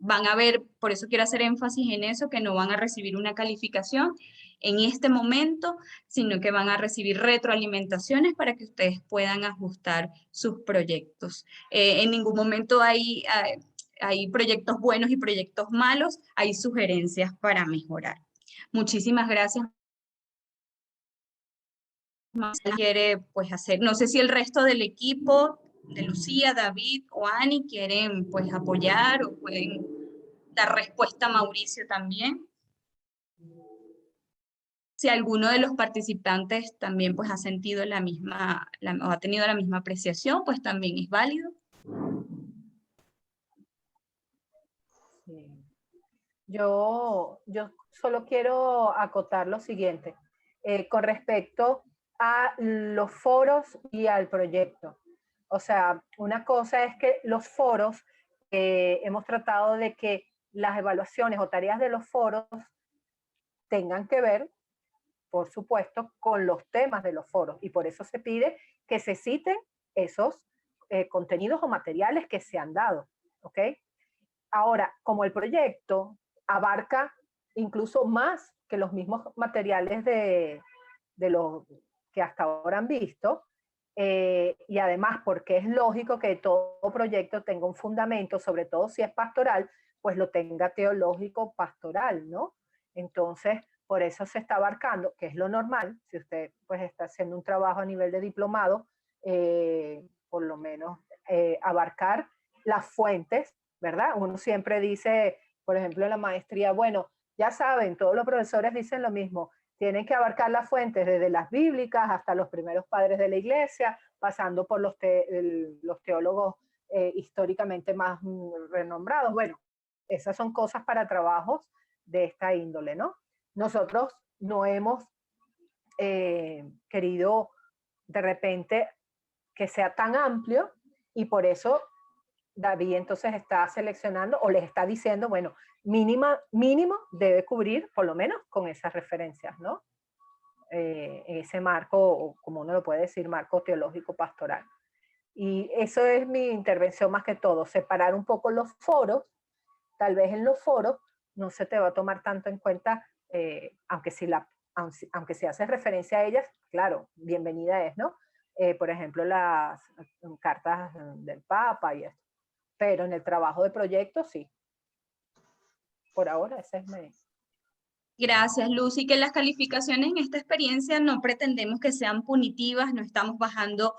Speaker 1: Van a ver, por eso quiero hacer énfasis en eso, que no van a recibir una calificación en este momento, sino que van a recibir retroalimentaciones para que ustedes puedan ajustar sus proyectos. En ningún momento hay proyectos buenos y proyectos malos, hay sugerencias para mejorar. Muchísimas gracias. Quiere pues hacer, no sé si el resto del equipo de Lucía, David o Ani quieren pues apoyar o pueden dar respuesta a Mauricio también. Si alguno de los participantes también pues ha sentido la misma, o ha tenido la misma apreciación, pues también es válido.
Speaker 2: Sí. Yo solo quiero acotar lo siguiente, con respecto a los foros y al proyecto. O sea, una cosa es que los foros, hemos tratado de que las evaluaciones o tareas de los foros tengan que ver por supuesto, con los temas de los foros, y por eso se pide que se citen esos contenidos o materiales que se han dado, ¿ok? Ahora, como el proyecto abarca incluso más que los mismos materiales de los que hasta ahora han visto, y además porque es lógico que todo proyecto tenga un fundamento, sobre todo si es pastoral, pues lo tenga teológico pastoral, ¿no? Entonces, por eso se está abarcando, que es lo normal, si usted pues está haciendo un trabajo a nivel de diplomado, por lo menos abarcar las fuentes, ¿verdad? Uno siempre dice, por ejemplo, en la maestría, bueno, ya saben, todos los profesores dicen lo mismo, tienen que abarcar las fuentes desde las bíblicas hasta los primeros padres de la iglesia, pasando por los teólogos históricamente más renombrados. Bueno, esas son cosas para trabajos de esta índole, ¿no? Nosotros no hemos querido de repente que sea tan amplio, y por eso David entonces está seleccionando o les está diciendo, bueno, mínimo debe cubrir por lo menos con esas referencias, ¿no? Ese marco, como uno lo puede decir, marco teológico pastoral. Y eso es mi intervención más que todo, separar un poco los foros. Tal vez en los foros no se te va a tomar tanto en cuenta, aunque se hace referencia a ellas, claro, bienvenida es, ¿no? Por ejemplo, las cartas del Papa y esto. Pero en el trabajo de proyecto sí. Por ahora ese es mi...
Speaker 1: Gracias, Lucy. Que las calificaciones en esta experiencia no pretendemos que sean punitivas, no estamos bajando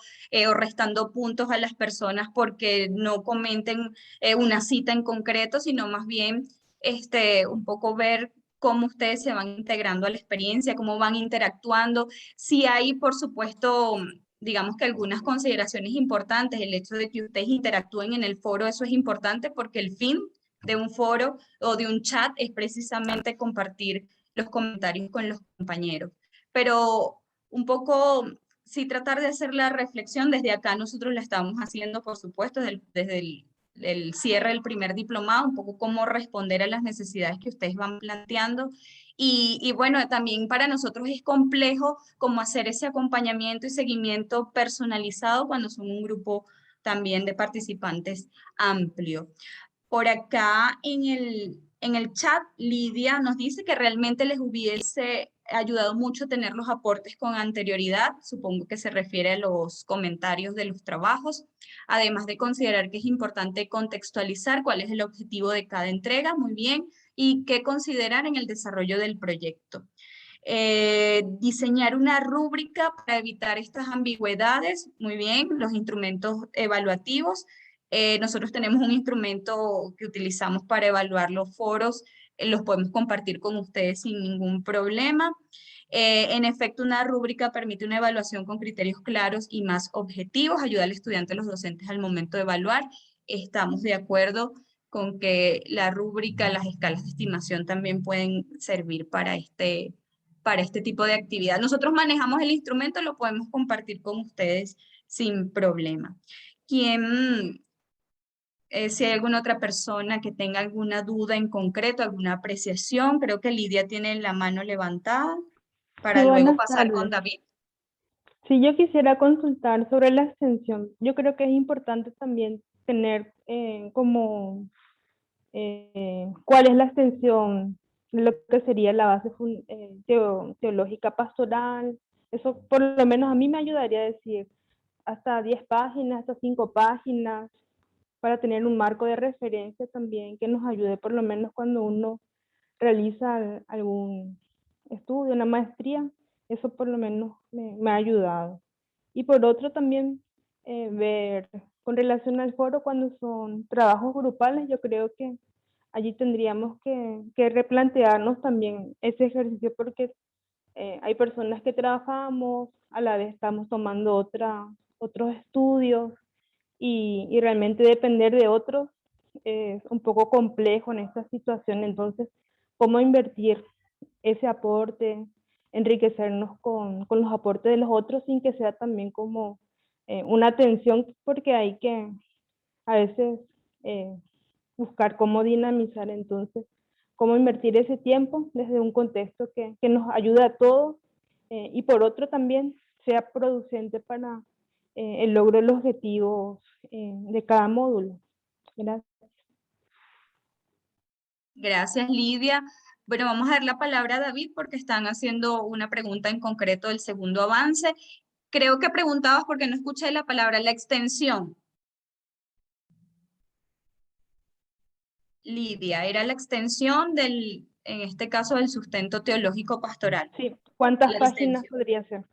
Speaker 1: o restando puntos a las personas porque no comenten una cita en concreto, sino más bien un poco ver cómo ustedes se van integrando a la experiencia, cómo van interactuando. Si hay, por supuesto, digamos que algunas consideraciones importantes, el hecho de que ustedes interactúen en el foro, eso es importante porque el fin de un foro o de un chat es precisamente compartir los comentarios con los compañeros. Pero un poco, sí tratar de hacer la reflexión, desde acá nosotros la estamos haciendo, por supuesto, desde el cierre del primer diplomado, un poco cómo responder a las necesidades que ustedes van planteando. Y bueno, también para nosotros es complejo cómo hacer ese acompañamiento y seguimiento personalizado cuando son un grupo también de participantes amplio. Por acá en el chat, Lidia nos dice que realmente les hubiese ayudado mucho tener los aportes con anterioridad, supongo que se refiere a los comentarios de los trabajos, además de considerar que es importante contextualizar cuál es el objetivo de cada entrega, muy bien, y qué considerar en el desarrollo del proyecto. Diseñar una rúbrica para evitar estas ambigüedades, muy bien, los instrumentos evaluativos. Nosotros tenemos un instrumento que utilizamos para evaluar los foros, los podemos compartir con ustedes sin ningún problema. En efecto, una rúbrica permite una evaluación con criterios claros y más objetivos, ayuda al estudiante y a los docentes al momento de evaluar. Estamos de acuerdo con que la rúbrica, las escalas de estimación también pueden servir para este tipo de actividad. Nosotros manejamos el instrumento, lo podemos compartir con ustedes sin problema. Si hay alguna otra persona que tenga alguna duda en concreto, alguna apreciación, creo que Lidia tiene la mano levantada para
Speaker 10: Sí,
Speaker 1: luego
Speaker 10: buenas
Speaker 1: pasar con
Speaker 10: tardes.
Speaker 1: David.
Speaker 10: Si yo quisiera consultar sobre la extensión, yo creo que es importante también tener cuál es la extensión, lo que sería la base teológica pastoral. Eso por lo menos a mí me ayudaría a decir hasta 10 páginas, hasta 5 páginas, para tener un marco de referencia también que nos ayude por lo menos cuando uno realiza algún estudio, una maestría. Eso por lo menos me ha ayudado. Y por otro también ver con relación al foro cuando son trabajos grupales, yo creo que allí tendríamos que replantearnos también ese ejercicio porque hay personas que trabajamos, a la vez estamos tomando otros estudios y realmente depender de otros es un poco complejo en esta situación. Entonces, ¿cómo invertir ese aporte, enriquecernos con los aportes de los otros sin que sea también como una tensión? Porque hay que a veces buscar cómo dinamizar, entonces, cómo invertir ese tiempo desde un contexto que nos ayude a todos y por otro también sea producente para el logro de los objetivos de cada módulo. Gracias.
Speaker 1: Gracias, Lidia. Bueno, vamos a dar la palabra a David porque están haciendo una pregunta en concreto del segundo avance. Creo que preguntabas porque no escuché la palabra, la extensión. Lidia, era la extensión del, en este caso, del sustento teológico pastoral.
Speaker 10: Sí, ¿cuántas
Speaker 1: La
Speaker 10: páginas
Speaker 1: extensión.
Speaker 10: podría ser?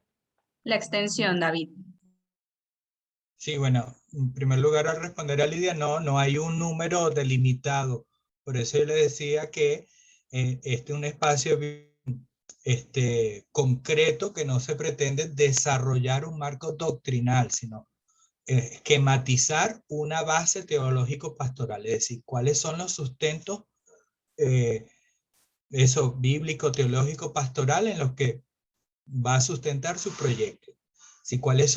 Speaker 1: La extensión, David.
Speaker 8: Sí, bueno, en primer lugar, al responder a Lidia, no hay un número delimitado. Por eso yo le decía que este es un espacio concreto que no se pretende desarrollar un marco doctrinal, sino esquematizar una base teológico-pastoral, es decir, cuáles son los sustentos bíblico, teológico, pastoral en los que va a sustentar su proyecto. ¿Sí? ¿Cuál es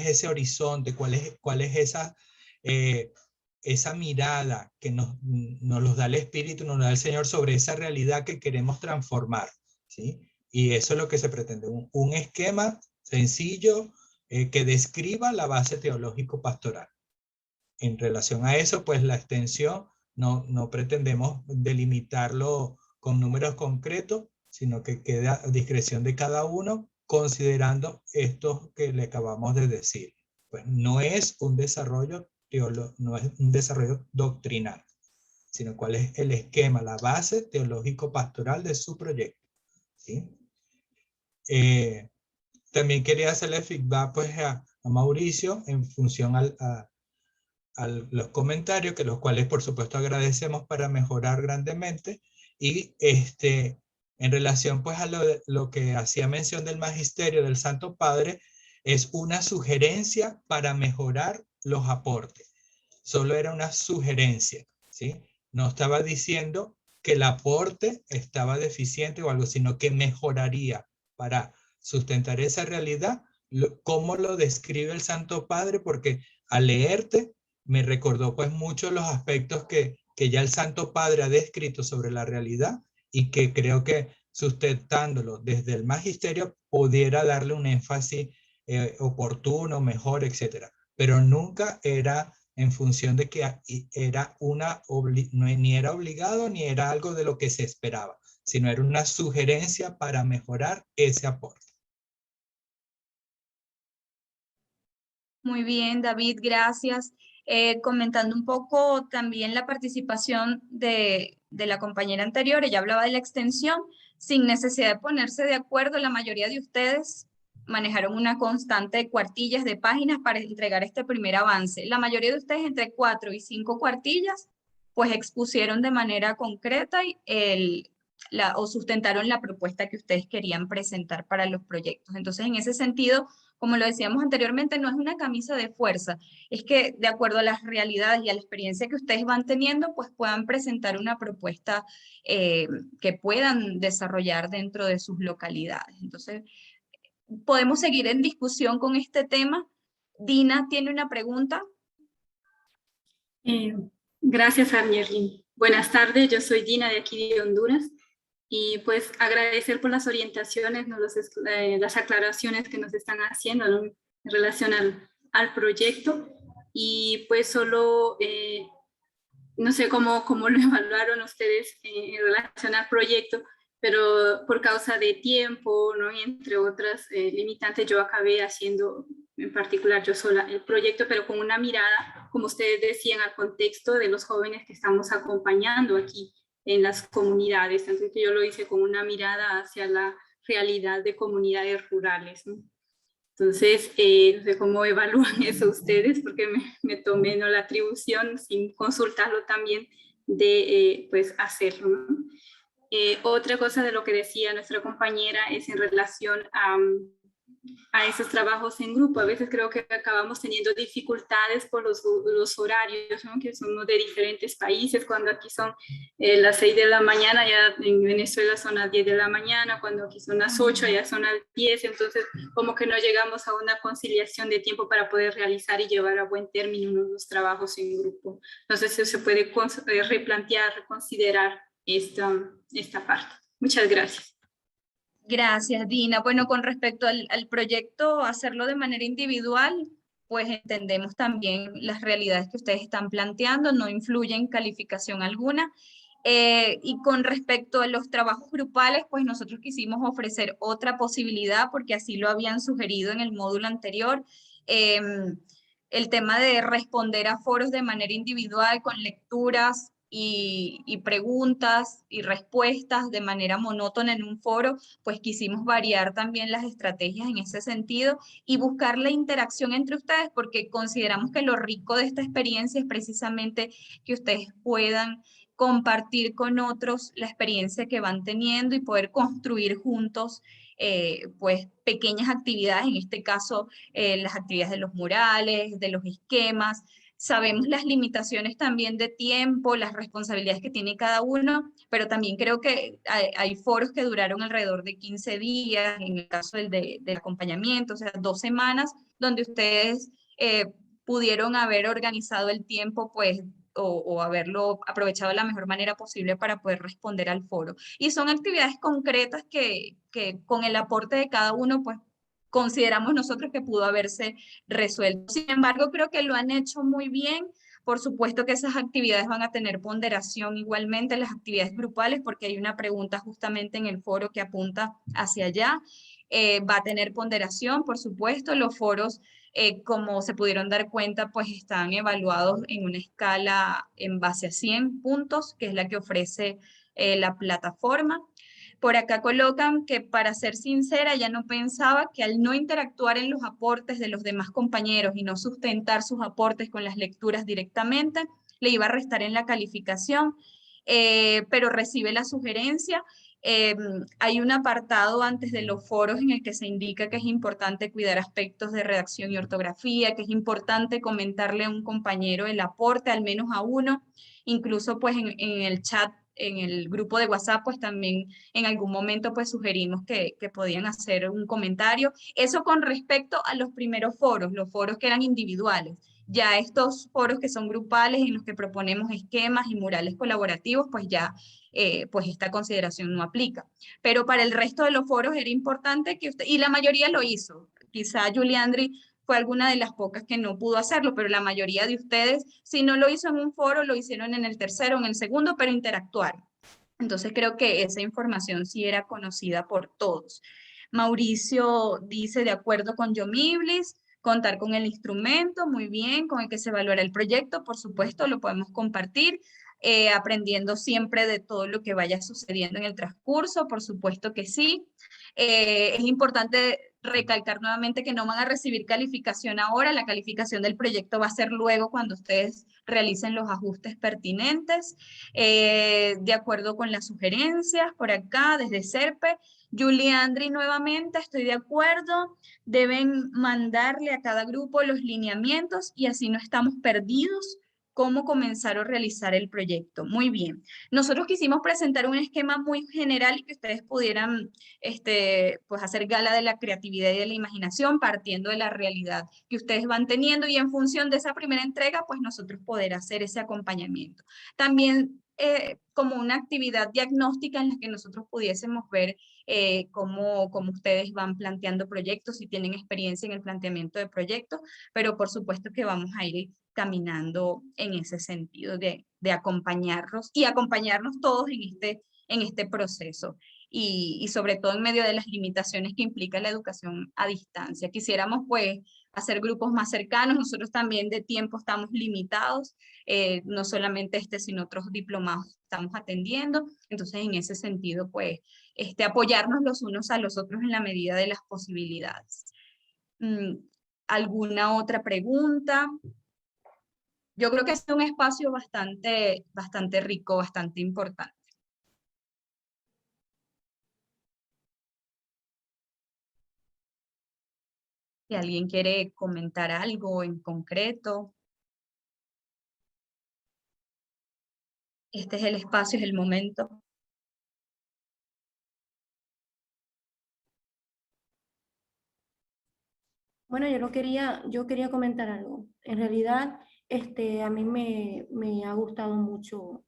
Speaker 8: ese horizonte? ¿Cuál es esa mirada que nos los da el Espíritu, nos da el Señor sobre esa realidad que queremos transformar? ¿Sí? Y eso es lo que se pretende, un esquema sencillo que describa la base teológico-pastoral. En relación a eso, pues la extensión no pretendemos delimitarlo con números concretos, sino que queda a discreción de cada uno, considerando esto que le acabamos de decir. Pues no es un desarrollo doctrinal, sino cuál es el esquema, la base teológico-pastoral de su proyecto. ¿Sí? También quería hacerle feedback pues, a Mauricio en función a los comentarios, que los cuales por supuesto agradecemos para mejorar grandemente, y en relación pues a lo que hacía mención del magisterio del Santo Padre, es una sugerencia para mejorar los aportes. Solo era una sugerencia, ¿sí? No estaba diciendo que el aporte estaba deficiente o algo, sino que mejoraría para sustentar esa realidad, cómo lo describe el Santo Padre, porque al leerte me recordó pues mucho los aspectos que ya el Santo Padre ha descrito sobre la realidad y que creo que sustentándolo desde el magisterio pudiera darle un énfasis oportuno, mejor, etcétera. Pero nunca era en función de que era ni era obligado ni era algo de lo que se esperaba, sino era una sugerencia para mejorar ese aporte.
Speaker 1: Muy bien, David, gracias. Comentando un poco también la participación de la compañera anterior, ella hablaba de la extensión, sin necesidad de ponerse de acuerdo, la mayoría de ustedes manejaron una constante de cuartillas de páginas para entregar este primer avance. La mayoría de ustedes entre 4 y 5 cuartillas, pues expusieron de manera concreta o sustentaron la propuesta que ustedes querían presentar para los proyectos. Entonces, en ese sentido, como lo decíamos anteriormente, no es una camisa de fuerza, es que de acuerdo a las realidades y a la experiencia que ustedes van teniendo, pues puedan presentar una propuesta que puedan desarrollar dentro de sus localidades. Entonces, podemos seguir en discusión con este tema. Dina tiene una pregunta.
Speaker 11: Gracias, Armierlin. Buenas tardes, yo soy Dina de aquí de Honduras. Y pues agradecer por las orientaciones, ¿no? Las aclaraciones que nos están haciendo, ¿no? En relación al proyecto. Y pues solo, no sé cómo lo evaluaron ustedes en relación al proyecto, pero por causa de tiempo, ¿no? Y entre otras limitantes, yo acabé haciendo, en particular yo sola, el proyecto, pero con una mirada, como ustedes decían, al contexto de los jóvenes que estamos acompañando aquí en las comunidades. Entonces yo lo hice con una mirada hacia la realidad de comunidades rurales, ¿no? Entonces, no sé cómo evalúan eso ustedes, porque me tomé, ¿no?, la atribución sin consultarlo también de pues hacerlo, ¿no? Otra cosa de lo que decía nuestra compañera es en relación a esos trabajos en grupo. A veces creo que acabamos teniendo dificultades por los horarios, ¿no?, que son de diferentes países, cuando aquí son las 6 de la mañana, ya en Venezuela son las 10 de la mañana, cuando aquí son las 8, ya son las 10, entonces como que no llegamos a una conciliación de tiempo para poder realizar y llevar a buen término los trabajos en grupo. Entonces se puede replantear, reconsiderar esta parte. Muchas gracias.
Speaker 1: Gracias, Dina. Bueno, con respecto al proyecto, hacerlo de manera individual, pues entendemos también las realidades que ustedes están planteando, no influye en calificación alguna. Y con respecto a los trabajos grupales, pues nosotros quisimos ofrecer otra posibilidad porque así lo habían sugerido en el módulo anterior. El tema de responder a foros de manera individual con lecturas y preguntas y respuestas de manera monótona en un foro, pues quisimos variar también las estrategias en ese sentido y buscar la interacción entre ustedes porque consideramos que lo rico de esta experiencia es precisamente que ustedes puedan compartir con otros la experiencia que van teniendo y poder construir juntos pues pequeñas actividades, en este caso las actividades de los murales, de los esquemas. Sabemos las limitaciones también de tiempo, las responsabilidades que tiene cada uno, pero también creo que hay foros que duraron alrededor de 15 días, en el caso del acompañamiento, o sea, 2 semanas, donde ustedes pudieron haber organizado el tiempo, pues, o haberlo aprovechado de la mejor manera posible para poder responder al foro. Y son actividades concretas que con el aporte de cada uno, pues, consideramos nosotros que pudo haberse resuelto. Sin embargo, creo que lo han hecho muy bien. Por supuesto que esas actividades van a tener ponderación igualmente, las actividades grupales, porque hay una pregunta justamente en el foro que apunta hacia allá. Va a tener ponderación, por supuesto. Los foros, como se pudieron dar cuenta, pues están evaluados en una escala en base a 100 puntos, que es la que ofrece la plataforma. Por acá colocan que, para ser sincera, ya no pensaba que al no interactuar en los aportes de los demás compañeros y no sustentar sus aportes con las lecturas directamente, le iba a restar en la calificación, pero recibe la sugerencia. Hay un apartado antes de los foros en el que se indica que es importante cuidar aspectos de redacción y ortografía, que es importante comentarle a un compañero el aporte, al menos a uno, incluso pues en el chat, en el grupo de WhatsApp, pues también en algún momento pues sugerimos que podían hacer un comentario. Eso con respecto a los primeros foros, los foros que eran individuales. Ya estos foros que son grupales, en los que proponemos esquemas y murales colaborativos, pues ya pues esta consideración no aplica. Pero para el resto de los foros era importante que usted, y la mayoría lo hizo. Quizá Juliandri fue alguna de las pocas que no pudo hacerlo, pero la mayoría de ustedes, si no lo hizo en un foro, lo hicieron en el tercero, en el segundo, pero interactuaron. Entonces creo que esa información sí era conocida por todos. Mauricio dice, de acuerdo con Yomiblis, contar con el instrumento, muy bien, con el que se evaluará el proyecto, por supuesto, lo podemos compartir, aprendiendo siempre de todo lo que vaya sucediendo en el transcurso, por supuesto que sí. Es importante recalcar nuevamente que no van a recibir calificación ahora, la calificación del proyecto va a ser luego cuando ustedes realicen los ajustes pertinentes, de acuerdo con las sugerencias por acá desde SERPE. Juliandri, nuevamente estoy de acuerdo, deben mandarle a cada grupo los lineamientos y así no estamos perdidos cómo comenzar o realizar el proyecto. Muy bien. Nosotros quisimos presentar un esquema muy general y que ustedes pudieran pues hacer gala de la creatividad y de la imaginación partiendo de la realidad que ustedes van teniendo y en función de esa primera entrega, pues nosotros poder hacer ese acompañamiento. También como una actividad diagnóstica en la que nosotros pudiésemos ver cómo ustedes van planteando proyectos, si tienen experiencia en el planteamiento de proyectos, pero por supuesto que vamos a ir caminando en ese sentido de acompañarnos y acompañarnos todos en este proceso. Y sobre todo en medio de las limitaciones que implica la educación a distancia. Quisiéramos pues hacer grupos más cercanos, nosotros también de tiempo estamos limitados, no solamente sino otros diplomados estamos atendiendo, entonces en ese sentido pues apoyarnos los unos a los otros en la medida de las posibilidades. ¿Alguna otra pregunta? Yo creo que es un espacio bastante rico, bastante importante. Si alguien quiere comentar algo en concreto. Este es el espacio, es el momento.
Speaker 12: Bueno, yo quería comentar algo. En realidad, a mí me ha gustado mucho.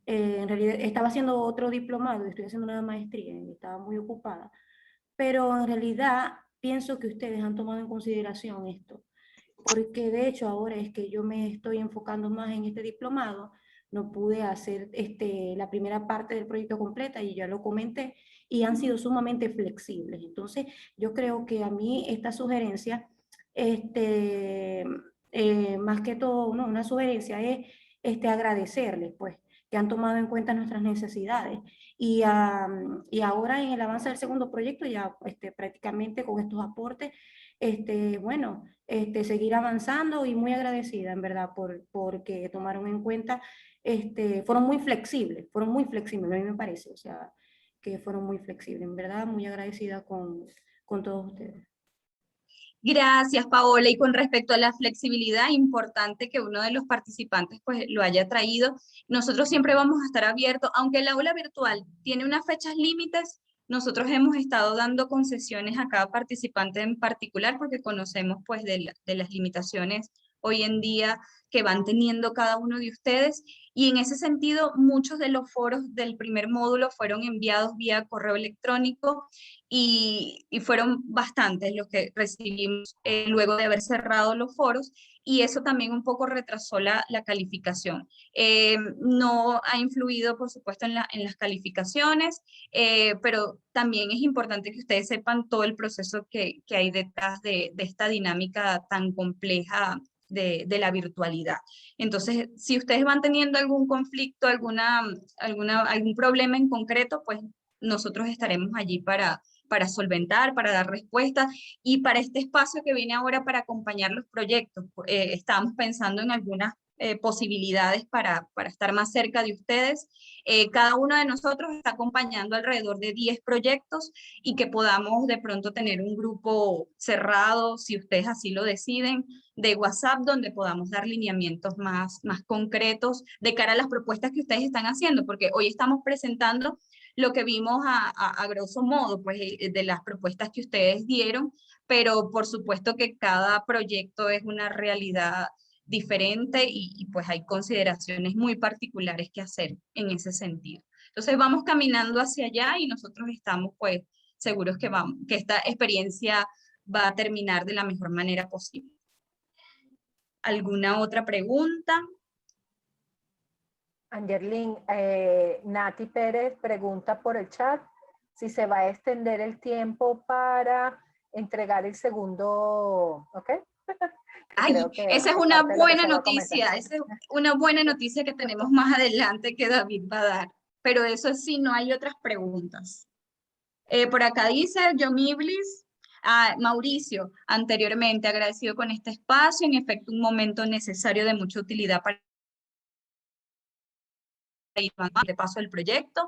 Speaker 12: En realidad, estaba haciendo otro diplomado y estoy haciendo una maestría y estaba muy ocupada. pero en realidad pienso que ustedes han tomado en consideración esto, porque de hecho ahora es que yo me estoy enfocando más en este diplomado, no pude hacer la primera parte del proyecto completa y ya lo comenté, y han sido sumamente flexibles. Entonces, yo creo que a mí esta sugerencia, más que todo, no, una sugerencia es agradecerles, pues, que han tomado en cuenta nuestras necesidades. Y ahora en el avance del segundo proyecto, ya prácticamente con estos aportes, bueno, seguir avanzando y muy agradecida, en verdad, porque tomaron en cuenta, fueron muy flexibles, a mí me parece, o sea, que fueron muy flexibles, en verdad, muy agradecida con todos ustedes.
Speaker 1: Gracias, Paola. Y con respecto a la flexibilidad, importante que uno de los participantes pues lo haya traído. Nosotros siempre vamos a estar abiertos, aunque el aula virtual tiene unas fechas límites, nosotros hemos estado dando concesiones a cada participante en particular porque conocemos pues de las limitaciones hoy en día que van teniendo cada uno de ustedes. Y en ese sentido, muchos de los foros del primer módulo fueron enviados vía correo electrónico y fueron bastantes los que recibimos luego de haber cerrado los foros, y eso también un poco retrasó la calificación. No ha influido, por supuesto, en las calificaciones, pero también es importante que ustedes sepan todo el proceso que hay detrás de esta dinámica tan compleja de la virtualidad. Entonces, si ustedes van teniendo algún conflicto, algún problema en concreto, pues nosotros estaremos allí para solventar, para dar respuesta, y para este espacio que viene ahora para acompañar los proyectos. Estamos pensando en algunas posibilidades para estar más cerca de ustedes. Cada uno de nosotros está acompañando alrededor de 10 proyectos y que podamos de pronto tener un grupo cerrado, si ustedes así lo deciden, de WhatsApp, donde podamos dar lineamientos más concretos de cara a las propuestas que ustedes están haciendo, porque hoy estamos presentando lo que vimos a grosso modo, pues, de las propuestas que ustedes dieron, pero por supuesto que cada proyecto es una realidad diferente y pues hay consideraciones muy particulares que hacer en ese sentido. Entonces vamos caminando hacia allá y nosotros estamos pues seguros que esta experiencia va a terminar de la mejor manera posible. ¿Alguna otra pregunta?
Speaker 2: Angelín, Nati Pérez pregunta por el chat si se va a extender el tiempo para entregar el segundo, ¿ok?
Speaker 1: Ay, esa es una buena noticia, esa es una buena noticia que tenemos más adelante que David va a dar, pero eso sí, no hay otras preguntas. Por acá dice Yomiblis, Mauricio, anteriormente agradecido con este espacio, en efecto un momento necesario de mucha utilidad para de paso del proyecto.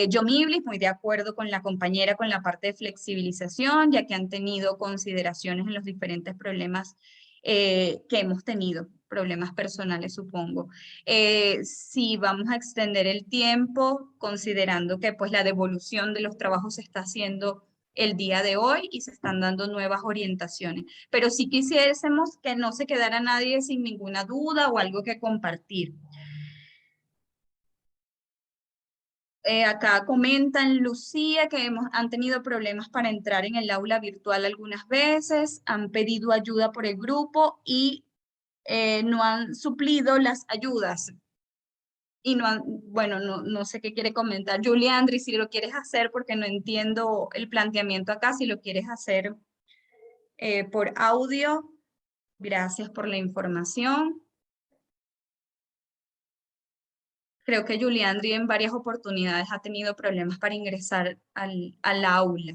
Speaker 1: Yomiblis, muy de acuerdo con la compañera con la parte de flexibilización, ya que han tenido consideraciones en los diferentes problemas que hemos tenido, problemas personales supongo. Sí, vamos a extender el tiempo considerando que pues la devolución de los trabajos se está haciendo el día de hoy y se están dando nuevas orientaciones, pero sí quisiésemos que no se quedara nadie sin ninguna duda o algo que compartir. Acá comentan, Lucía, que han tenido problemas para entrar en el aula virtual algunas veces, han pedido ayuda por el grupo y no han suplido las ayudas. Y no han, bueno, no sé qué quiere comentar. Julia Andri, si lo quieres hacer, porque no entiendo el planteamiento acá, si lo quieres hacer por audio. Gracias por la información. Creo que Juliandri en varias oportunidades ha tenido problemas para ingresar al aula.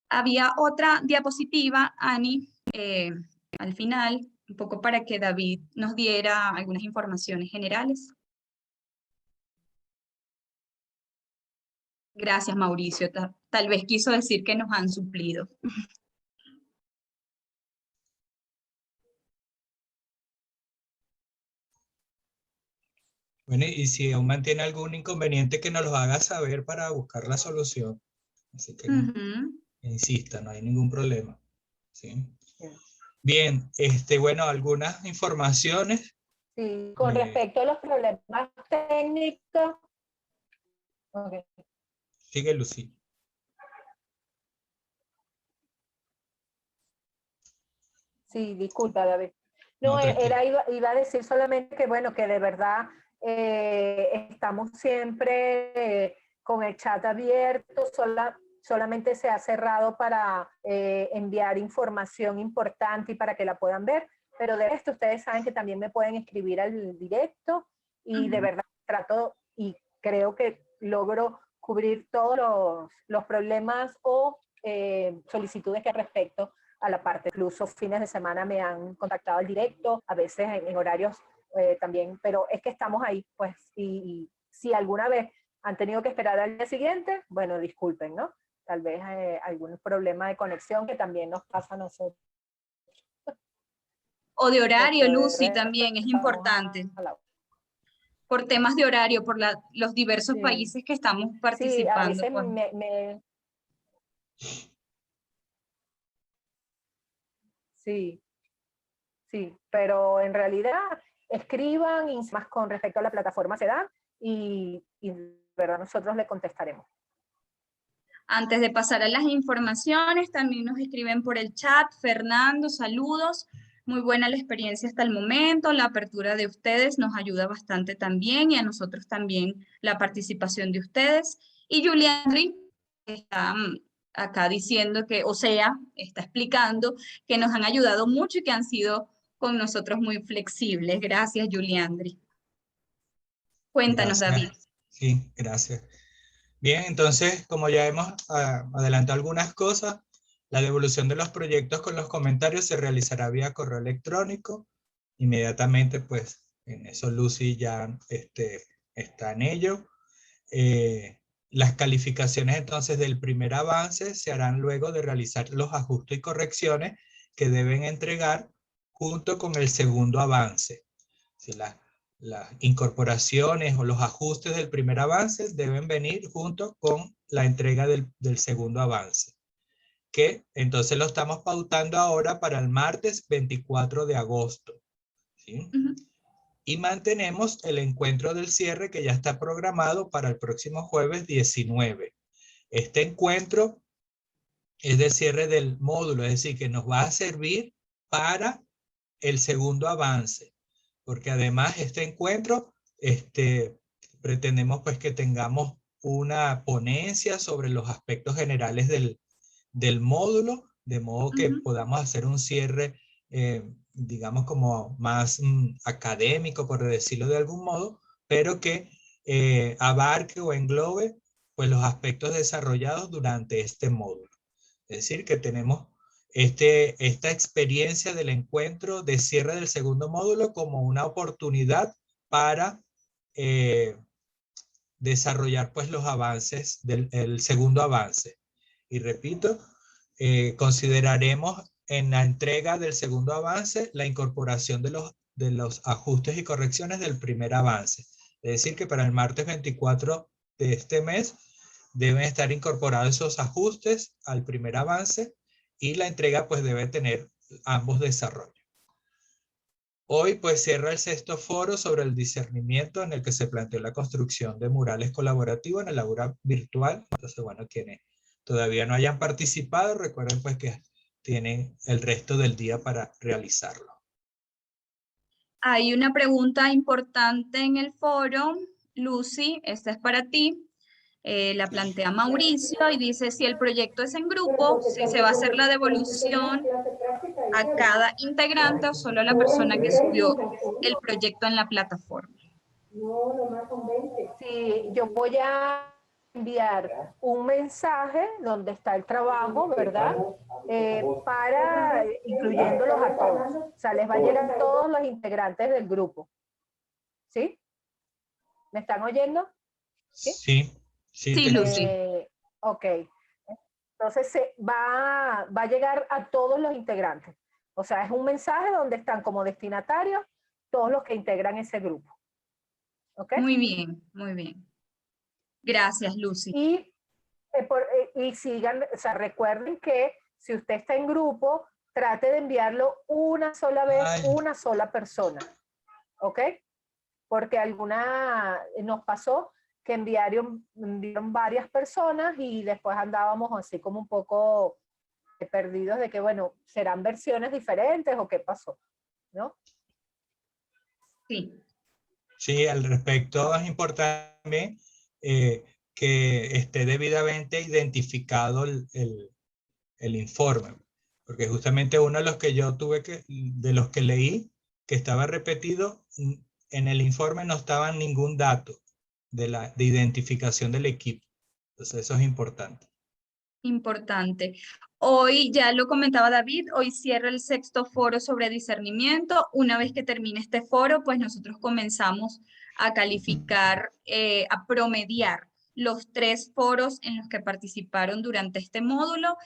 Speaker 1: Había otra diapositiva, Ani, al final, un poco para que David nos diera algunas informaciones generales. Gracias, Mauricio. Tal vez quiso decir que nos han suplido.
Speaker 8: Bueno, y si aún mantiene algún inconveniente, que nos lo haga saber para buscar la solución. Así que insista, no hay ningún problema. ¿Sí? Bien, bueno, algunas informaciones.
Speaker 2: Sí, con
Speaker 8: Muy bien.
Speaker 2: respecto a los problemas técnicos. Okay.
Speaker 8: Sigue, Lucy.
Speaker 2: Sí, disculpa, David. No,
Speaker 8: No, tranquilo.
Speaker 2: iba a decir solamente que, bueno, que de verdad estamos siempre con el chat abierto, solamente se ha cerrado para enviar información importante y para que la puedan ver, pero de esto ustedes saben que también me pueden escribir al directo y de verdad trato y creo que logro cubrir todos los problemas o solicitudes que respecto a la parte. Incluso fines de semana me han contactado al directo, a veces en horarios también, pero es que estamos ahí, pues, y si alguna vez han tenido que esperar al día siguiente, bueno, disculpen, ¿no? Tal vez algún problema de conexión que también nos pasa a nosotros.
Speaker 1: O de horario, Lucy, también es importante. Por temas de horario, por los diversos países que estamos participando.
Speaker 2: Sí, a veces Sí, pero en realidad escriban y más con respecto a la plataforma se dan y verdad nosotros le contestaremos.
Speaker 1: Antes de pasar a las informaciones, también nos escriben por el chat. Fernando, saludos. Muy buena la experiencia hasta el momento. La apertura de ustedes nos ayuda bastante también y a nosotros también la participación de ustedes. Y Juliandri está acá diciendo que, o sea, está explicando que nos han ayudado mucho y que han sido con nosotros muy flexibles. Gracias, Juliandri. Cuéntanos,
Speaker 8: Gracias.
Speaker 1: David.
Speaker 8: Sí, gracias. Bien, entonces, como ya hemos adelantado algunas cosas, la devolución de los proyectos con los comentarios se realizará vía correo electrónico. Inmediatamente, pues, en eso Lucy ya está en ello. Las calificaciones entonces del primer avance se harán luego de realizar los ajustes y correcciones que deben entregar junto con el segundo avance. Si las incorporaciones o los ajustes del primer avance deben venir junto con la entrega del segundo avance, que entonces lo estamos pautando ahora para el martes 24 de agosto. ¿Sí? Y mantenemos el encuentro del cierre que ya está programado para el próximo jueves 19. Este encuentro es de cierre del módulo, es decir, que nos va a servir para el segundo avance. Porque además este encuentro, pretendemos pues que tengamos una ponencia sobre los aspectos generales del módulo, de modo que podamos hacer un cierre, digamos como más académico, por decirlo de algún modo, pero que abarque o englobe pues los aspectos desarrollados durante este módulo. Es decir, que tenemos esta experiencia del encuentro de cierre del segundo módulo como una oportunidad para desarrollar pues los avances del segundo avance. Y repito, consideraremos en la entrega del segundo avance la incorporación de los ajustes y correcciones del primer avance. Es decir, que para el martes 24 de este mes deben estar incorporados esos ajustes al primer avance y la entrega pues debe tener ambos desarrollos. Hoy pues cierra el sexto foro sobre el discernimiento en el que se planteó la construcción de murales colaborativos en el aula virtual. Entonces, bueno, quienes todavía no hayan participado, recuerden pues que tienen el resto del día para realizarlo.
Speaker 1: Hay una pregunta importante en el foro, Lucy, esta es para ti. La plantea Mauricio y dice si el proyecto es en grupo, si se va a hacer la devolución a cada integrante o solo a la persona que subió el proyecto en la plataforma.
Speaker 2: Sí, yo voy a enviar un mensaje donde está el trabajo, ¿verdad? Para incluyéndolos a todos. O sea, les va a llegar a todos los integrantes del grupo. ¿Sí? ¿Me están oyendo?
Speaker 8: Sí,
Speaker 1: sí Lucy.
Speaker 2: Ok. Entonces va a llegar a todos los integrantes. O sea, es un mensaje donde están como destinatarios todos los que integran ese grupo. ¿Ok?
Speaker 1: Muy bien, muy bien. Gracias, Lucy.
Speaker 2: Y sigan, o sea, recuerden que si usted está en grupo, trate de enviarlo una sola vez, una sola persona. ¿ok? Porque nos pasó que enviaron varias personas y después andábamos así como un poco perdidos de que, bueno, ¿serán versiones diferentes o qué pasó? ¿No?
Speaker 1: Sí.
Speaker 8: Sí, al respecto es importante también que esté debidamente identificado el informe, porque justamente uno de los que yo de los que leí, que estaba repetido, en el informe no estaba ningún dato de identificación del equipo. Entonces eso es importante.
Speaker 1: Importante. Hoy, ya lo comentaba David, hoy cierra el 6º foro sobre discernimiento. Una vez que termine este foro, pues nosotros comenzamos a calificar, a promediar los 3 foros en los que participaron durante este módulo.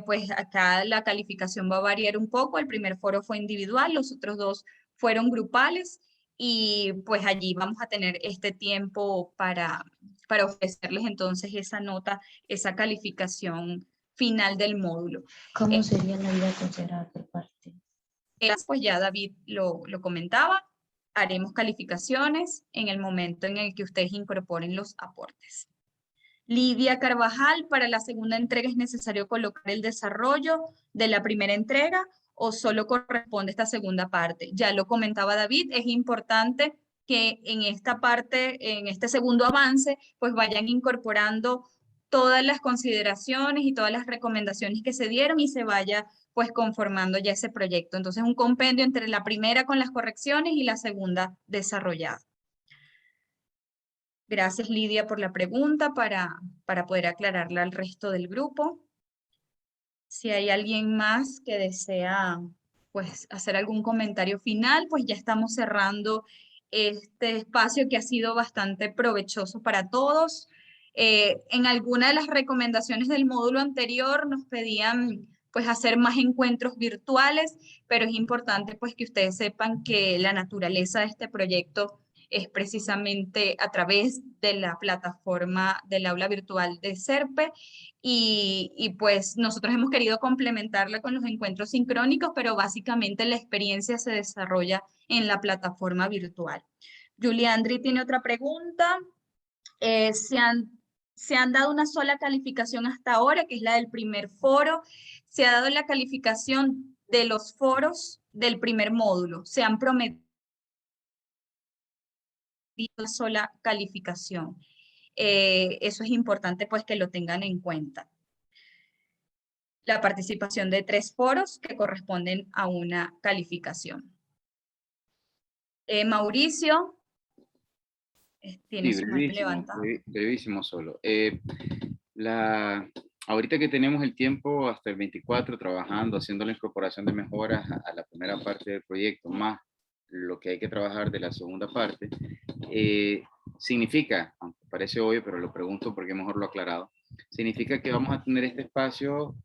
Speaker 1: Pues acá la calificación va a variar un poco. El primer foro fue individual, los otros 2 fueron grupales y pues allí vamos a tener este tiempo para ofrecerles entonces esa nota, esa calificación final del módulo.
Speaker 13: ¿Cómo sería la vida considerada por parte?
Speaker 1: Pues ya David lo comentaba, haremos calificaciones en el momento en el que ustedes incorporen los aportes. Lidia Carvajal, para la segunda entrega es necesario colocar el desarrollo de la primera entrega o solo corresponde esta segunda parte. Ya lo comentaba David, es importante que en esta parte, en este segundo avance, pues vayan incorporando todas las consideraciones y todas las recomendaciones que se dieron y se vaya pues conformando ya ese proyecto. Entonces un compendio entre la primera con las correcciones y la segunda desarrollada. Gracias Lidia por la pregunta para poder aclararla al resto del grupo. Si hay alguien más que desea pues hacer algún comentario final, pues ya estamos cerrando este espacio que ha sido bastante provechoso para todos. En alguna de las recomendaciones del módulo anterior nos pedían pues hacer más encuentros virtuales, pero es importante pues que ustedes sepan que la naturaleza de este proyecto es precisamente a través de la plataforma del aula virtual de SERPE y pues nosotros hemos querido complementarla con los encuentros sincrónicos, pero básicamente la experiencia se desarrolla en la plataforma virtual. Juliandri tiene otra pregunta. Se han dado una sola calificación hasta ahora, que es la del primer foro. Se ha dado la calificación de los foros del primer módulo. Se han prometido una sola calificación. Eso es importante pues que lo tengan en cuenta. La participación de 3 foros que corresponden a una calificación. Mauricio, tiene su mano levantada.
Speaker 3: Brevísimo solo. Ahorita que tenemos el tiempo hasta el 24 trabajando, haciendo la incorporación de mejoras a la primera parte del proyecto, más lo que hay que trabajar de la segunda parte, significa, aunque parece obvio, pero lo pregunto porque mejor lo he aclarado, significa que vamos a tener este espacio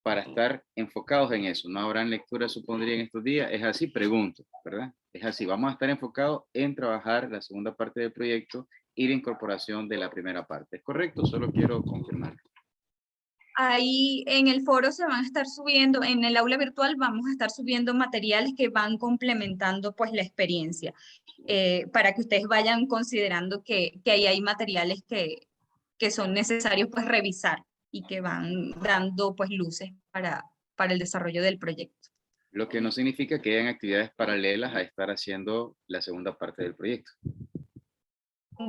Speaker 3: para estar enfocados en eso. No habrán lecturas, supondría, en estos días. Es así, pregunto, ¿verdad? Es así, vamos a estar enfocados en trabajar la segunda parte del proyecto y la incorporación de la primera parte. ¿Es correcto? Solo quiero confirmar.
Speaker 1: Ahí en el foro se van a estar subiendo, en el aula virtual vamos a estar subiendo materiales que van complementando pues la experiencia, para que ustedes vayan considerando que ahí hay materiales que son necesarios pues revisar y que van dando pues luces para el desarrollo del proyecto.
Speaker 3: Lo que no significa que hayan actividades paralelas a estar haciendo la segunda parte del proyecto.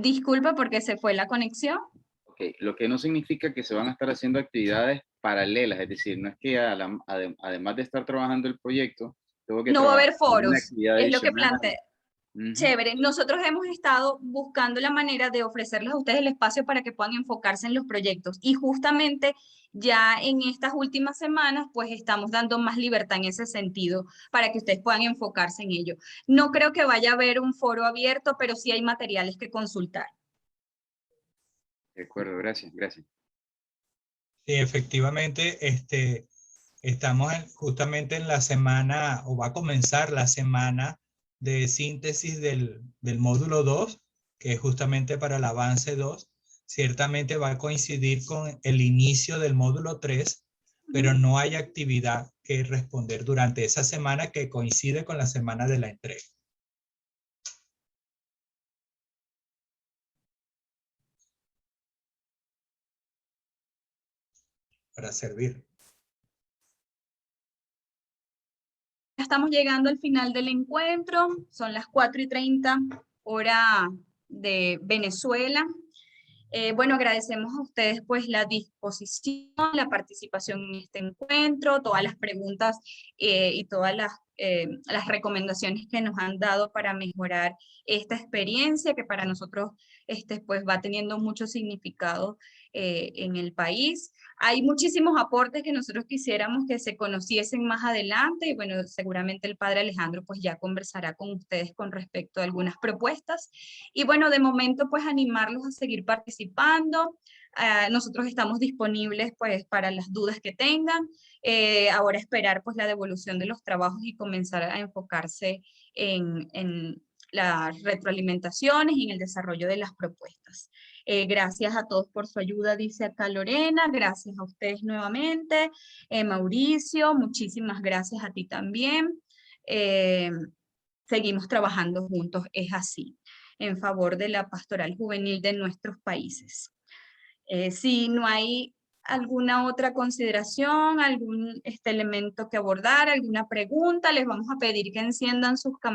Speaker 1: Disculpa porque se fue la conexión.
Speaker 3: Okay. Lo que no significa que se van a estar haciendo actividades paralelas, es decir, no es que además de estar trabajando el proyecto, tengo que
Speaker 1: no va a haber foros,
Speaker 3: es
Speaker 1: lo que plantea. Chévere, nosotros hemos estado buscando la manera de ofrecerles a ustedes el espacio para que puedan enfocarse en los proyectos y justamente ya en estas últimas semanas pues estamos dando más libertad en ese sentido para que ustedes puedan enfocarse en ello. No creo que vaya a haber un foro abierto, pero sí hay materiales que consultar.
Speaker 3: De acuerdo, gracias, gracias.
Speaker 8: Sí, efectivamente, estamos justamente en la semana, o va a comenzar la semana de síntesis del módulo 2, que es justamente para el avance 2. Ciertamente va a coincidir con el inicio del módulo 3, pero no hay actividad que responder durante esa semana que coincide con la semana de la entrega. para servir.
Speaker 1: Estamos llegando al final del encuentro, son las 4:30 hora de Venezuela. Bueno, agradecemos a ustedes pues la disposición, la participación en este encuentro, todas las preguntas y todas las recomendaciones que nos han dado para mejorar esta experiencia que para nosotros pues va teniendo mucho significado en el país. Hay muchísimos aportes que nosotros quisiéramos que se conociesen más adelante y bueno, seguramente el padre Alejandro pues ya conversará con ustedes con respecto a algunas propuestas. Y bueno, de momento pues animarlos a seguir participando. Nosotros estamos disponibles pues para las dudas que tengan. Ahora esperar pues la devolución de los trabajos y comenzar a enfocarse en las retroalimentaciones y en el desarrollo de las propuestas. Gracias a todos por su ayuda, dice acá Lorena, gracias a ustedes nuevamente. Mauricio, muchísimas gracias a ti también. Seguimos trabajando juntos, es así, en favor de la pastoral juvenil de nuestros países. Si no hay alguna otra consideración, algún elemento que abordar, alguna pregunta, les vamos a pedir que enciendan sus cámaras.